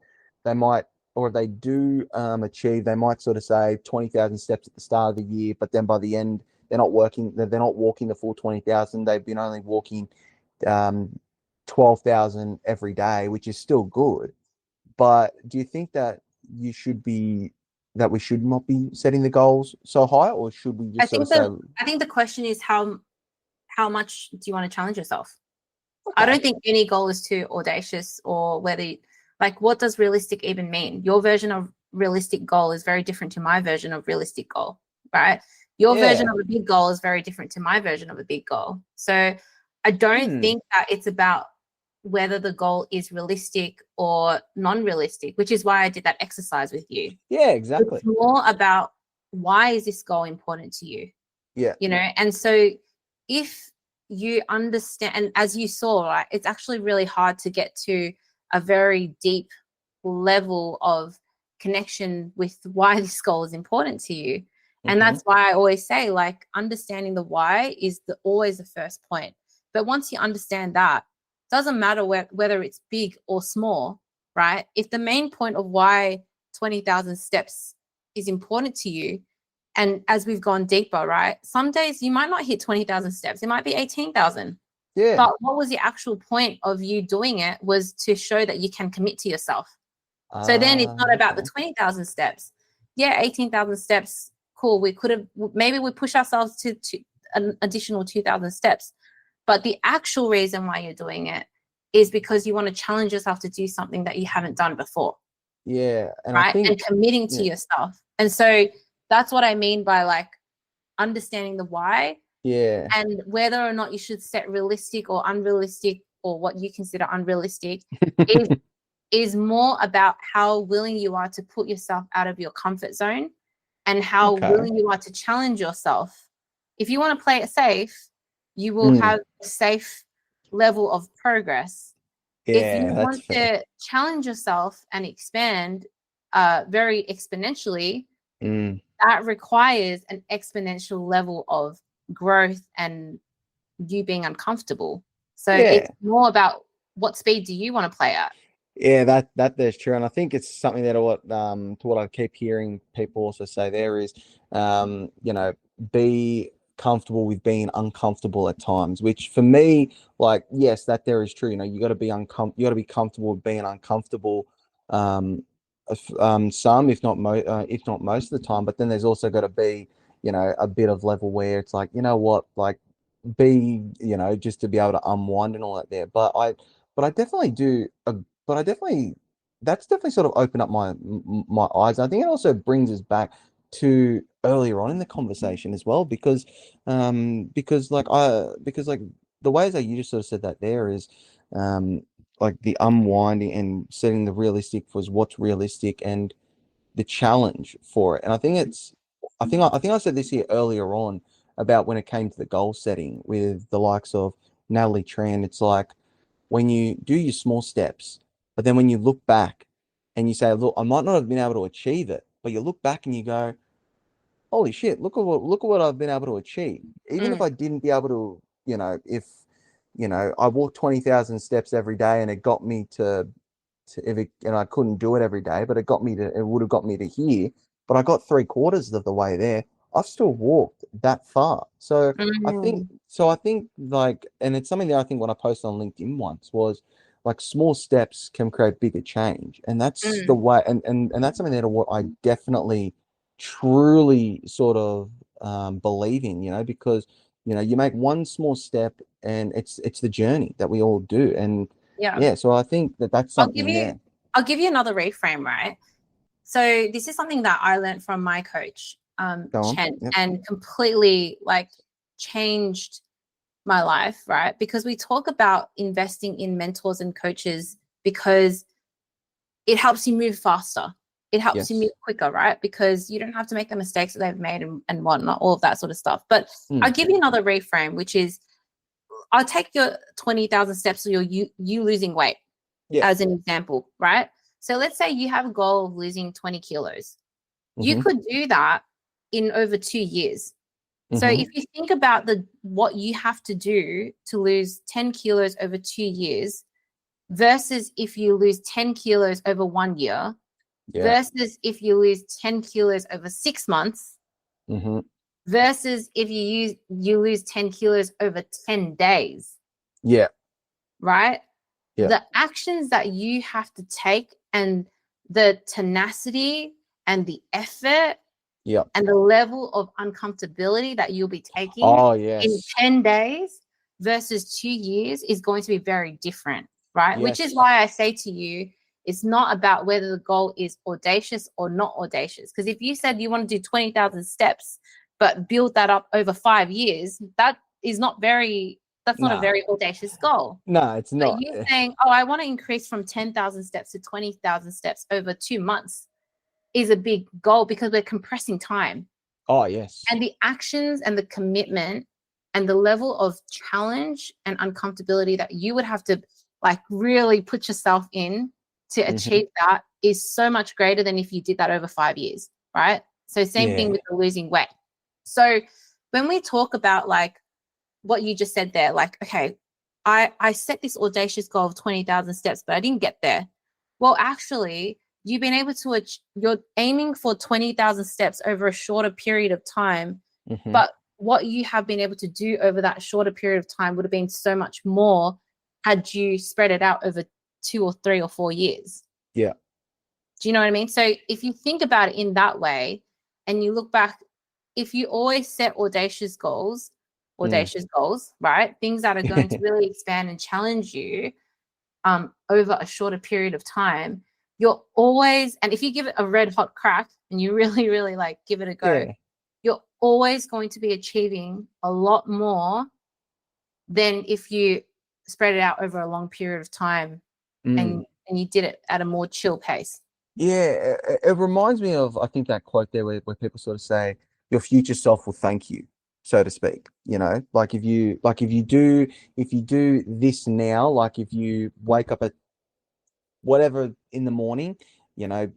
they might, or if they do achieve, they might sort of say 20,000 steps at the start of the year, but then by the end, they're not walking the full 20,000. They've been only walking 12,000 every day, which is still good. But do you think that we should not be setting the goals so high, or should we I just sort of think say, the question is how much do you want to challenge yourself? I okay, don't think any goal is too audacious, or whether, like, what does realistic even mean? Your version of realistic goal is very different to my version of realistic goal, right? Your version yeah, of a big goal is very different to my version of a big goal. So I don't hmm, think that it's about whether the goal is realistic or non-realistic, which is why I did that exercise with you. yeah, It's exactly, more about, why is this goal important to you? yeah, And so if you understand, and as you saw, right, it's actually really hard to get to a very deep level of connection with why this goal is important to you. And hmm, that's why I always say, like, understanding the why is always the first point. But once you understand that, doesn't matter whether it's big or small, right? If the main point of why 20,000 steps is important to you, and as we've gone deeper, right? Some days you might not hit 20,000 steps. It might be 18,000. yeah, But what was the actual point of you doing it? Was to show that you can commit to yourself. So then it's not about the okay, 20,000 steps. Yeah, 18,000 steps, cool. We could have, maybe we push ourselves to an additional 2,000 steps. But the actual reason why you're doing it is because you want to challenge yourself to do something that you haven't done before, yeah, and I right? think, And committing to yeah, yourself. And so that's what I mean by, like, understanding the why, yeah, and whether or not you should set realistic or unrealistic, or what you consider unrealistic, is more about how willing you are to put yourself out of your comfort zone, and how okay, willing you are to challenge yourself. If you want to play it safe, you will mm, have a safe level of progress. If you yeah, that's want fair, to challenge yourself and expand very exponentially, mm, that requires an exponential level of growth and you being uncomfortable. So yeah. it's more about, what speed do you want to play at? Yeah, that there's true, and I think it's something that what I keep hearing people also say there is, be comfortable with being uncomfortable at times. Which for me, like, yes, that there is true. You got to be you got to be comfortable with being uncomfortable. Some, if not most of the time. But then there's also got to be, a bit of level where it's like, you know what, like, just to be able to unwind and all that there. But I definitely do. But I definitely that's definitely sort of opened up my eyes. I think it also brings us back to earlier on in the conversation as well, because like the ways that you just sort of said that there is like the unwinding and setting the realistic was what's realistic and the challenge for it. And I think I think I said this here earlier on about when it came to the goal setting with the likes of Natalie Tran. It's like when you do your small steps, but then when you look back and you say, look, I might not have been able to achieve it, but you look back and you go, holy shit, look at what I've been able to achieve. Even if Mm, I didn't be able to, if I walked 20,000 steps every day and it got me to if it, and I couldn't do it every day, but it would have got me to here. But I got three-quarters of the way there. I've still walked that far. mm, I think like, and it's something that I think when I posted on LinkedIn once was like small steps can create bigger change. And that's the mm. way, and that's something that what I definitely truly sort of believe in, because, you make one small step and it's the journey that we all do. And Yeah. yeah, so I think that that's I'll give something you there. I'll give you another reframe, right? So this is something that I learned from my coach, Chen, Yep. and completely like changed my life, right? Because we talk about investing in mentors and coaches because it helps you move faster. It helps you move quicker, right? Because you don't have to make the mistakes that they've made and whatnot, all of that sort of stuff. But I'll give you another reframe, which is I'll take your 20,000 steps or you losing weight as an example, right? So let's say you have a goal of losing 20 kilos. You could do that in over 2 years. So if you think about what you have to do to lose 10 kilos over 2 years versus if you lose 10 kilos over 1 year versus if you lose 10 kilos over 6 months versus if you lose 10 kilos over 10 days. Yeah. Right? Yeah. The actions that you have to take and the tenacity and the effort and the level of uncomfortability that you'll be taking in 10 days versus 2 years is going to be very different, right? Which is why I say to you, it's not about whether the goal is audacious or not audacious. Because if you said you want to do 20,000 steps, but build that up over 5 years, that's not a very audacious goal. No, it's not. But you're saying, oh, I want to increase from 10,000 steps to 20,000 steps over 2 months is a big goal because we're compressing time. Oh, yes. And the actions and the commitment and the level of challenge and uncomfortability that you would have to like really put yourself in to achieve that is so much greater than if you did that over 5 years, right? So same thing with the losing weight. So when we talk about like what you just said there, like, okay, I set this audacious goal of 20,000 steps, but I didn't get there. Well, actually, you've been able to, you're aiming for 20,000 steps over a shorter period of time, but what you have been able to do over that shorter period of time would have been so much more had you spread it out over 2 or 3 or 4 years. Yeah. Do you know what I mean? So if you think about it in that way and you look back, if you always set audacious goals, right? Things that are going to really expand and challenge you over a shorter period of time, you're always, and if you give it a red hot crack and you really, really like give it a go, you're always going to be achieving a lot more than if you spread it out over a long period of time and you did it at a more chill pace. Yeah, it reminds me of, I think, that quote there where people sort of say, your future self will thank you, so to speak. You know, like if you do this now, like if you wake up at whatever in the morning, you know,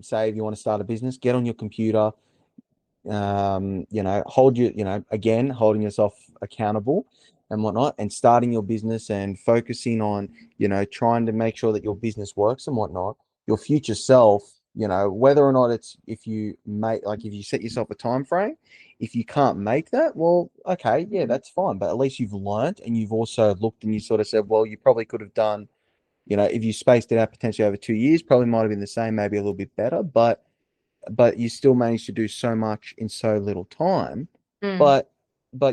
say if you want to start a business, get on your computer, you know, holding yourself accountable and whatnot, and starting your business and focusing on, you know, trying to make sure that your business works and whatnot. Your future self, you know, whether or not it's, if you set yourself a time frame, if you can't make that, well, okay, yeah, that's fine. But at least you've learned, and you've also looked and you sort of said, well, you probably could have done, you know, if you spaced it out potentially over 2 years, probably might have been the same, maybe a little bit better, but you still managed to do so much in so little time. But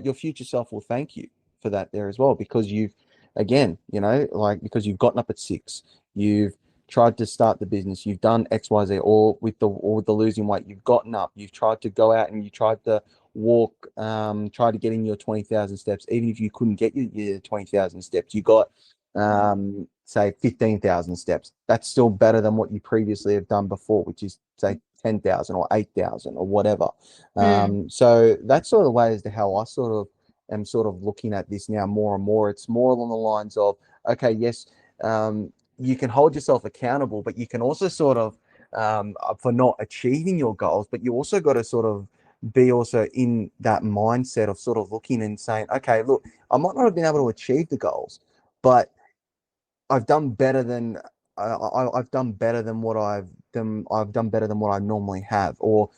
your future self will thank you for that there as well, because you've, again, you know, like, because you've gotten up at 6, you've tried to start the business, you've done XYZ, or with the losing weight, you've gotten up, you've tried to go out and you tried to walk, try to get in your 20,000 steps. Even if you couldn't get your 20,000 steps, you got say 15,000 steps. That's still better than what you previously have done before, which is say 10,000 or 8,000 or whatever. So that's sort of the way as to how I sort of am sort of looking at this now more and more. It's more along the lines of, okay, yes, you can hold yourself accountable, but you can also sort of, for not achieving your goals, but you also got to sort of be also in that mindset of sort of looking and saying, okay, look, I might not have been able to achieve the goals, but I've done better than I've done better than what I've done better than what I normally have, or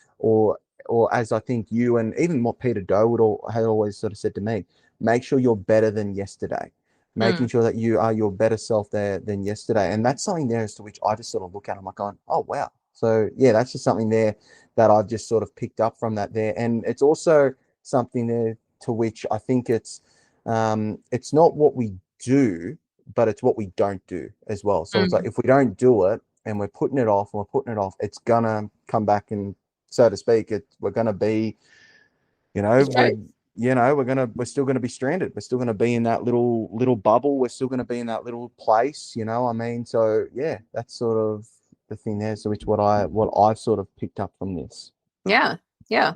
as I think you and even what Peter Doe had always sort of said to me, make sure you're better than yesterday, making sure that you are your better self there than yesterday. And that's something there as to which I just sort of look at, I'm like going, oh wow. So yeah, that's just something there that I've just sort of picked up from that there. And it's also something there to which I think it's not what we do, but it's what we don't do as well. So it's like Mm. if we don't do it and we're putting it off and we're putting it off, it's gonna come back and, so to speak, we're gonna be, you know, It shows. we're still gonna be stranded. We're still gonna be in that little bubble. We're still gonna be in that little place, you know. I mean, so yeah, that's sort of the thing there. So it's what I've sort of picked up from this. Yeah. Yeah.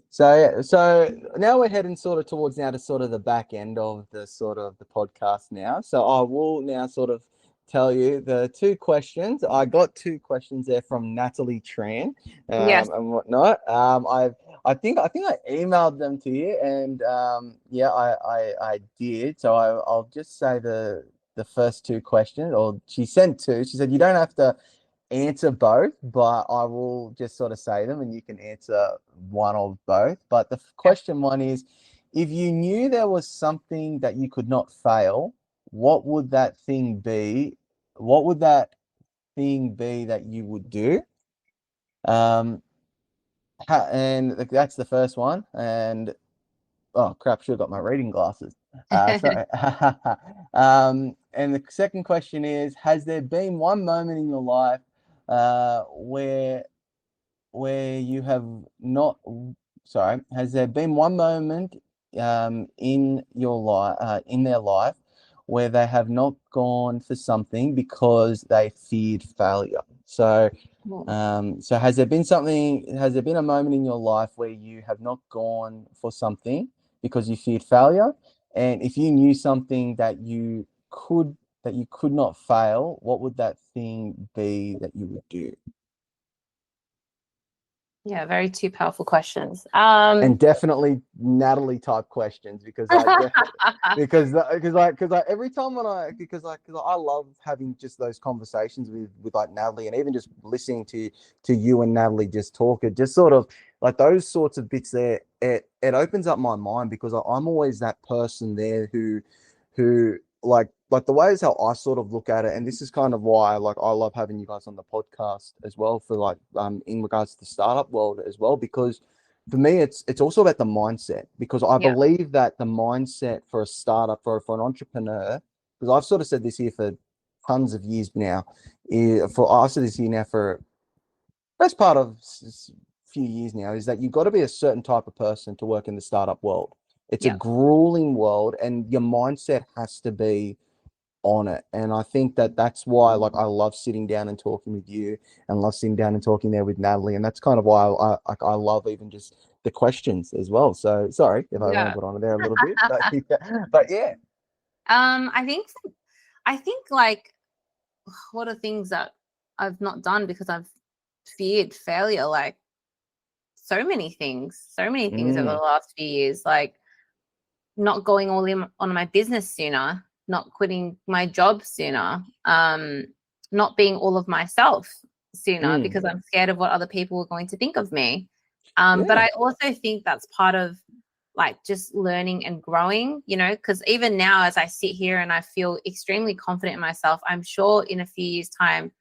So now we're heading sort of towards now to sort of the back end of the sort of the podcast now. So I will now sort of tell you the two questions. I got two questions there from Natalie Tran, Yes. and whatnot. I think I emailed them to you, and yeah, I did. So I'll just say the first two questions, or she sent two. She said you don't have to answer both, but I will just sort of say them and you can answer one of both. But the question one is, if you knew there was something that you could not fail, what would that thing be? What would that thing be that you would do? Um, and that's the first one. And oh crap, should have got my reading glasses. Sorry. And the second question is, has there been one moment in your life where you have not, sorry, has there been one moment in your life, in their life, where they have not gone for something because they feared failure? So so has there been a moment in your life where you have not gone for something because you feared failure? And if you knew something that you could not fail, what would that thing be that you would do? Yeah, very two powerful questions. And definitely Natalie type questions, because I because like every time when because I love having just those conversations with like Natalie, and even just listening to you and Natalie just talk, it just sort of like those sorts of bits there, it opens up my mind, because I'm always that person there who like the ways how I sort of look at it. And this is kind of why like I love having you guys on the podcast as well, for like in regards to the startup world as well, because for me it's also about the mindset, because I Yeah. believe that the mindset for a startup, for an entrepreneur, because I've sort of said this here for tons of years now, I've said this here now for best part of few years now, is that you've got to be a certain type of person to work in the startup world. It's a Yeah. grueling world, and your mindset has to be on it. And I think that that's why, like, I love sitting down and talking with you, and love sitting down and talking there with Natalie. And that's kind of why I love even just the questions as well. So sorry if I Yeah. rambled on there a little bit, but yeah, but yeah. I think like what are things that I've not done because I've feared failure? Like so many things over the Mm, last few years, like not going all in on my business sooner, not quitting my job sooner, not being all of myself sooner mm, because I'm scared of what other people are going to think of me. But yeah, I also think that's part of like just learning and growing, you know, because even now as I sit here and I feel extremely confident in myself, I'm sure in a few years' time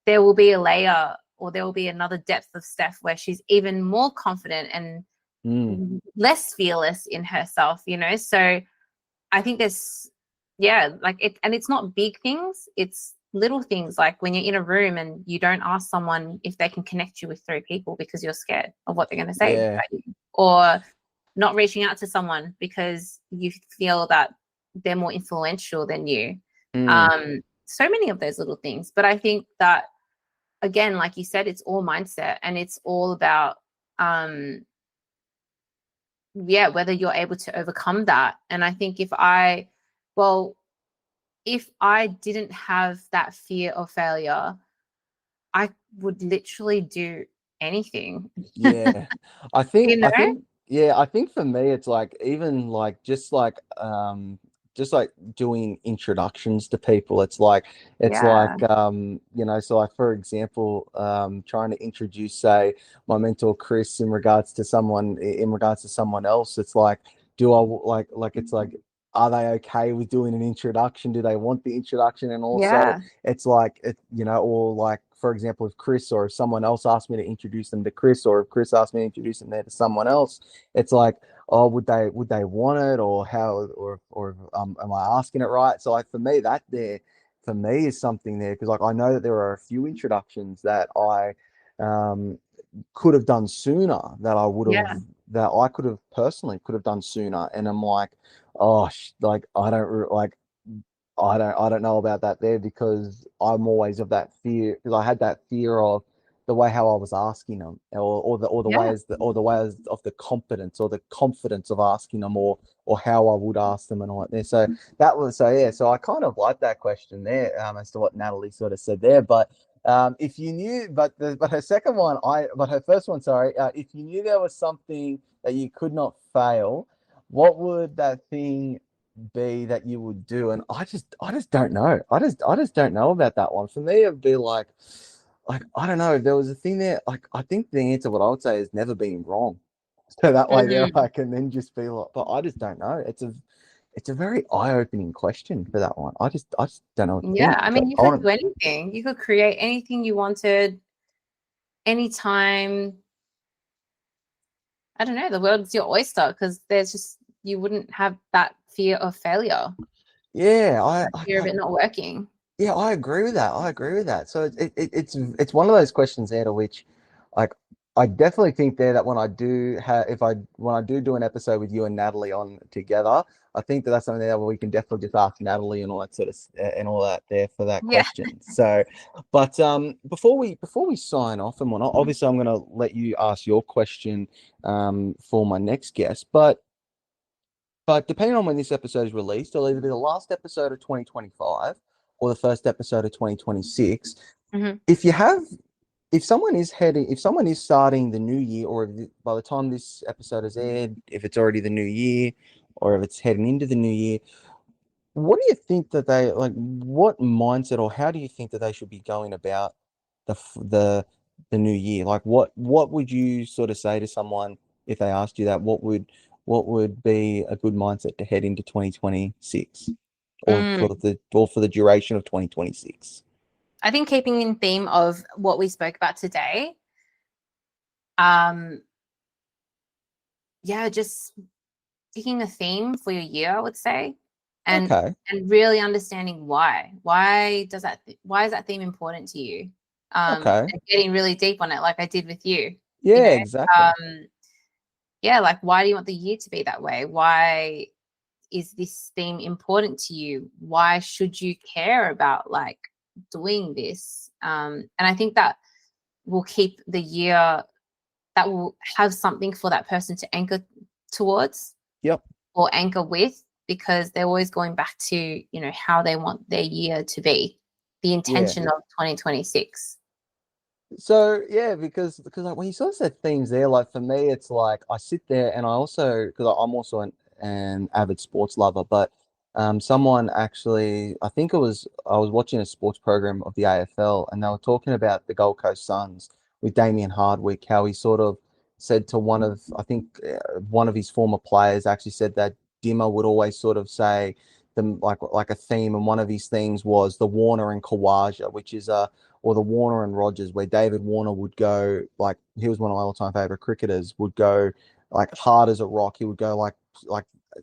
there will be a layer, or there will be another depth of Steph where she's even more confident and mm, less fearless in herself, you know. So I think there's, yeah, like it, and it's not big things, it's little things, like when you're in a room and you don't ask someone if they can connect you with three people because you're scared of what they're going to say yeah, about you, or not reaching out to someone because you feel that they're more influential than you. mm, So many of those little things. But I think that, again, like you said, it's all mindset, and it's all about yeah, whether you're able to overcome that. And I think well, if I didn't have that fear of failure, I would literally do anything. yeah. You know? Yeah, I think for me it's like, even like just like doing introductions to people. It's Yeah. like you know, so like for example, trying to introduce, say, my mentor Chris in regards to someone else. It's like, do I like it's like, are they okay with doing an introduction? Do they want the introduction? And also Yeah. it's like, you know, or like for example, if Chris or if someone else asked me to introduce them to Chris, or if Chris asked me to introduce them there to someone else, it's like oh, would they want it, or how, or am I asking it right? So like for me, that there for me is something there, because like I know that there are a few introductions that I um could have done sooner, that I would have, Yeah. that I could have personally could have done sooner, and I'm like, oh, like I don't know about that there, because I'm always of that fear, because I had that fear of the way how I was asking them, or the Yeah. ways, or the ways of the competence, or the confidence of asking them, or how I would ask them and all that there. So that was, so yeah, so I kind of like that question there, as to what Natalie sort of said there. But if you knew, but her second one, but her first one, sorry, if you knew there was something that you could not fail, what would that thing be that you would do? And I just don't know. I just don't know about that one. For me, it'd be like I don't know. If there was a thing there, like I think the answer, what I would say, is never being wrong. So that way there Mm. I can then just be like, but I just don't know. It's a very eye-opening question for that one. I just don't know what to Yeah. think. I So mean, you I could want do anything. You could create anything you wanted anytime. I don't know. The world's your oyster because there's just, you wouldn't have that fear of failure, yeah, that fear of I it not working. yeah, I agree with that. I agree with that. So it's one of those questions there to which, like, I definitely think there that when I do have, if I when I do an episode with you and Natalie on together, I think that that's something there where we can definitely just ask Natalie and all that sort of and all that there for that Yeah. question. So, but before we sign off and whatnot, obviously I'm gonna let you ask your question for my next guest, but depending on when this episode is released, it'll either be the last episode of 2025 or the first episode of 2026. Mhm. If you have, if someone is starting the new year, or if, by the time this episode is aired, if it's already the new year, or if it's heading into the new year, what do you think that they like? What mindset, or how do you think that they should be going about the new year? Like, what would you sort of say to someone if they asked you that? What would be a good mindset to head into 2026, Mm. or for the duration of 2026? I think keeping in theme of what we spoke about today, um, yeah, just picking a theme for your year, I would say, and Okay, really understanding why. Why is that theme important to you? okay, And getting really deep on it, like I did with you. You yeah, know, exactly. um, yeah, like why do you want the year to be that way? Why is this theme important to you? Why should you care about like doing this? And I think that will keep the year, that will have something for that person to anchor towards Yep. or anchor with, because they're always going back to, how they want their year to be, the Yeah. intention of 2026. So yeah, because like when you sort of said themes there, like for me, it's like I sit there and I also, because I'm also an avid sports lover, but someone actually, I think I was watching a sports program of the AFL, and they were talking about the Gold Coast Suns with Damien Hardwick, how he sort of said to one of, I think one of his former players actually said that Dimmer would always sort of say them like a theme, and one of his themes was the Warner and Kawaja, which is a, or the Warner and Rogers, where David Warner would go, like he was one of my all-time favorite cricketers, would go like hard as a rock. He would go like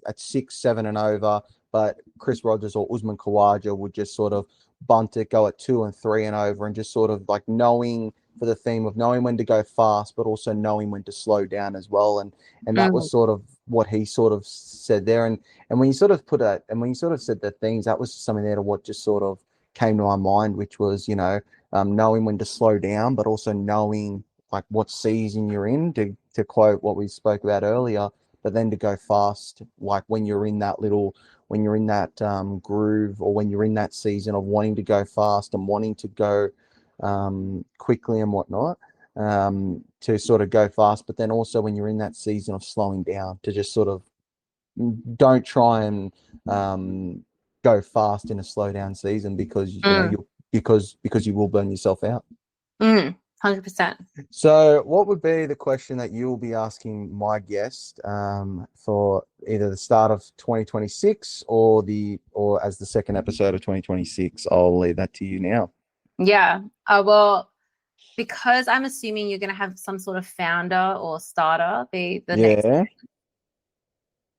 at 6, 7 and over, but Chris Rogers or Usman Khawaja would just sort of bunt it, go at 2 and 3 and over, and just sort of like knowing, for the theme of knowing when to go fast, but also knowing when to slow down as well. And that was Mm, sort of what he sort of said there. And when you sort of when you sort of said the things, that was something there to what just sort of came to my mind, which was, knowing when to slow down, but also knowing like what season you're in, to quote what we spoke about earlier, but then to go fast, like when you're in that groove, or when you're in that season of wanting to go fast and wanting to go quickly and whatnot, to sort of go fast, but then also when you're in that season of slowing down, to just sort of don't try and go fast in a slow down season, because mm, you'll, because you will burn yourself out. 100%. So, what would be the question that you will be asking my guest for either the start of 2026, or as the second episode of 2026? I'll leave that to you now. Yeah. Well, because I'm assuming you're going to have some sort of founder or starter be the next. Yeah.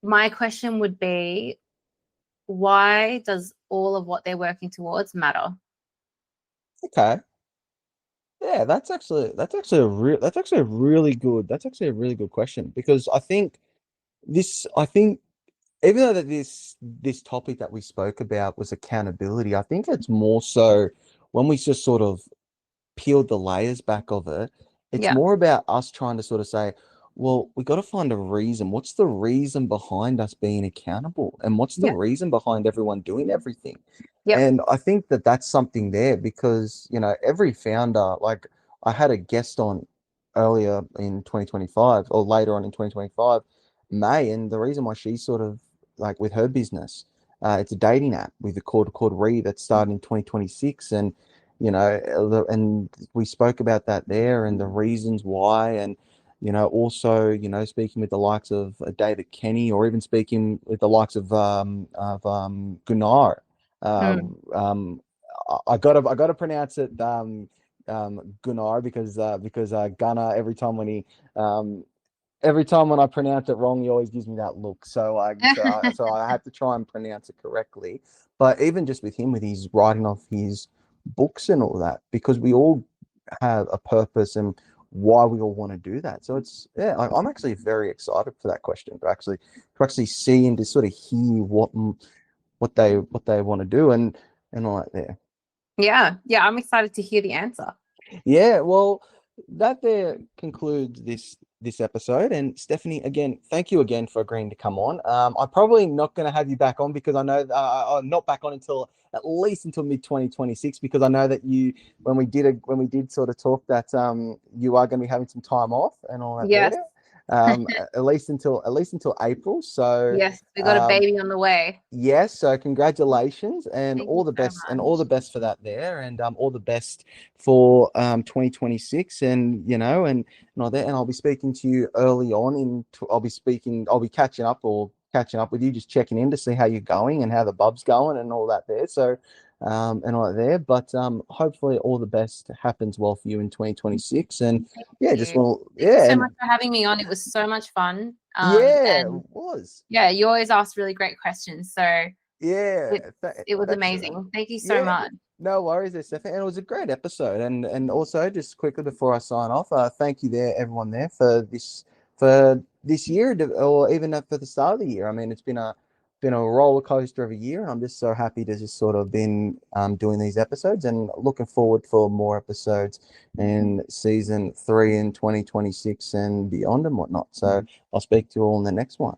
my question would be, why does all of what they're working towards matter? Okay. Yeah, that's actually a really good question, because I think even though that this topic that we spoke about was accountability, I think it's more so when we just sort of peeled the layers back of it, it's Yeah. more about us trying to sort of say, well, we got to find a reason. What's the reason behind us being accountable? And what's the Yeah. reason behind everyone doing everything? Yep. And I think that that's something there, because, every founder, like I had a guest on earlier in 2025, or later on in 2025, May, and the reason why she's sort of like with her business, it's a dating app with a called Re that started in 2026. And and we spoke about that there and the reasons why. And also, speaking with the likes of David Kenny, or even speaking with the likes of Gunnar. Mm. I gotta pronounce it Gunnar, because Gunnar, every time when I pronounce it wrong, he always gives me that look. So I have to try and pronounce it correctly. But even just with him, with his writing of his books and all that, because we all have a purpose and why we all want to do that. So I'm actually very excited for that question, to actually see and to sort of hear what they want to do, and all that there. Yeah. Yeah. I'm excited to hear the answer. Yeah, well, that there concludes this episode. And Stephanie, again, thank you again for agreeing to come on. I'm probably not going to have you back on, because I know I'm not back on until at least until mid 2026, because I know that when we did sort of talk that you are going to be having some time off and all that Yes. there. At least until April. So Yes. We got a um, baby on the way. yes, so congratulations, and Thank you all the so best, much. for that there, and all the best for 2026. And all that, and I'll be speaking to you early on I'll be catching up with you, just checking in to see how you're going and how the bub's going and all that there. So and all that there, but hopefully all the best happens well for you in 2026. And Thank yeah, just you. want Thank you yeah, so and much for having me on. It was so much fun. yeah, it And was. yeah, you always ask really great questions. So Yeah, it was that's amazing. Thank you so yeah. much. No worries there, Stephanie. And it was a great episode. And also, just quickly before I sign off, thank you there, everyone there, for this year, or even for the start of the year. I mean, it's been a roller coaster of a year, and I'm just so happy to just sort of been doing these episodes, and looking forward for more episodes in season 3 in 2026 and beyond and whatnot. So I'll speak to you all in the next one.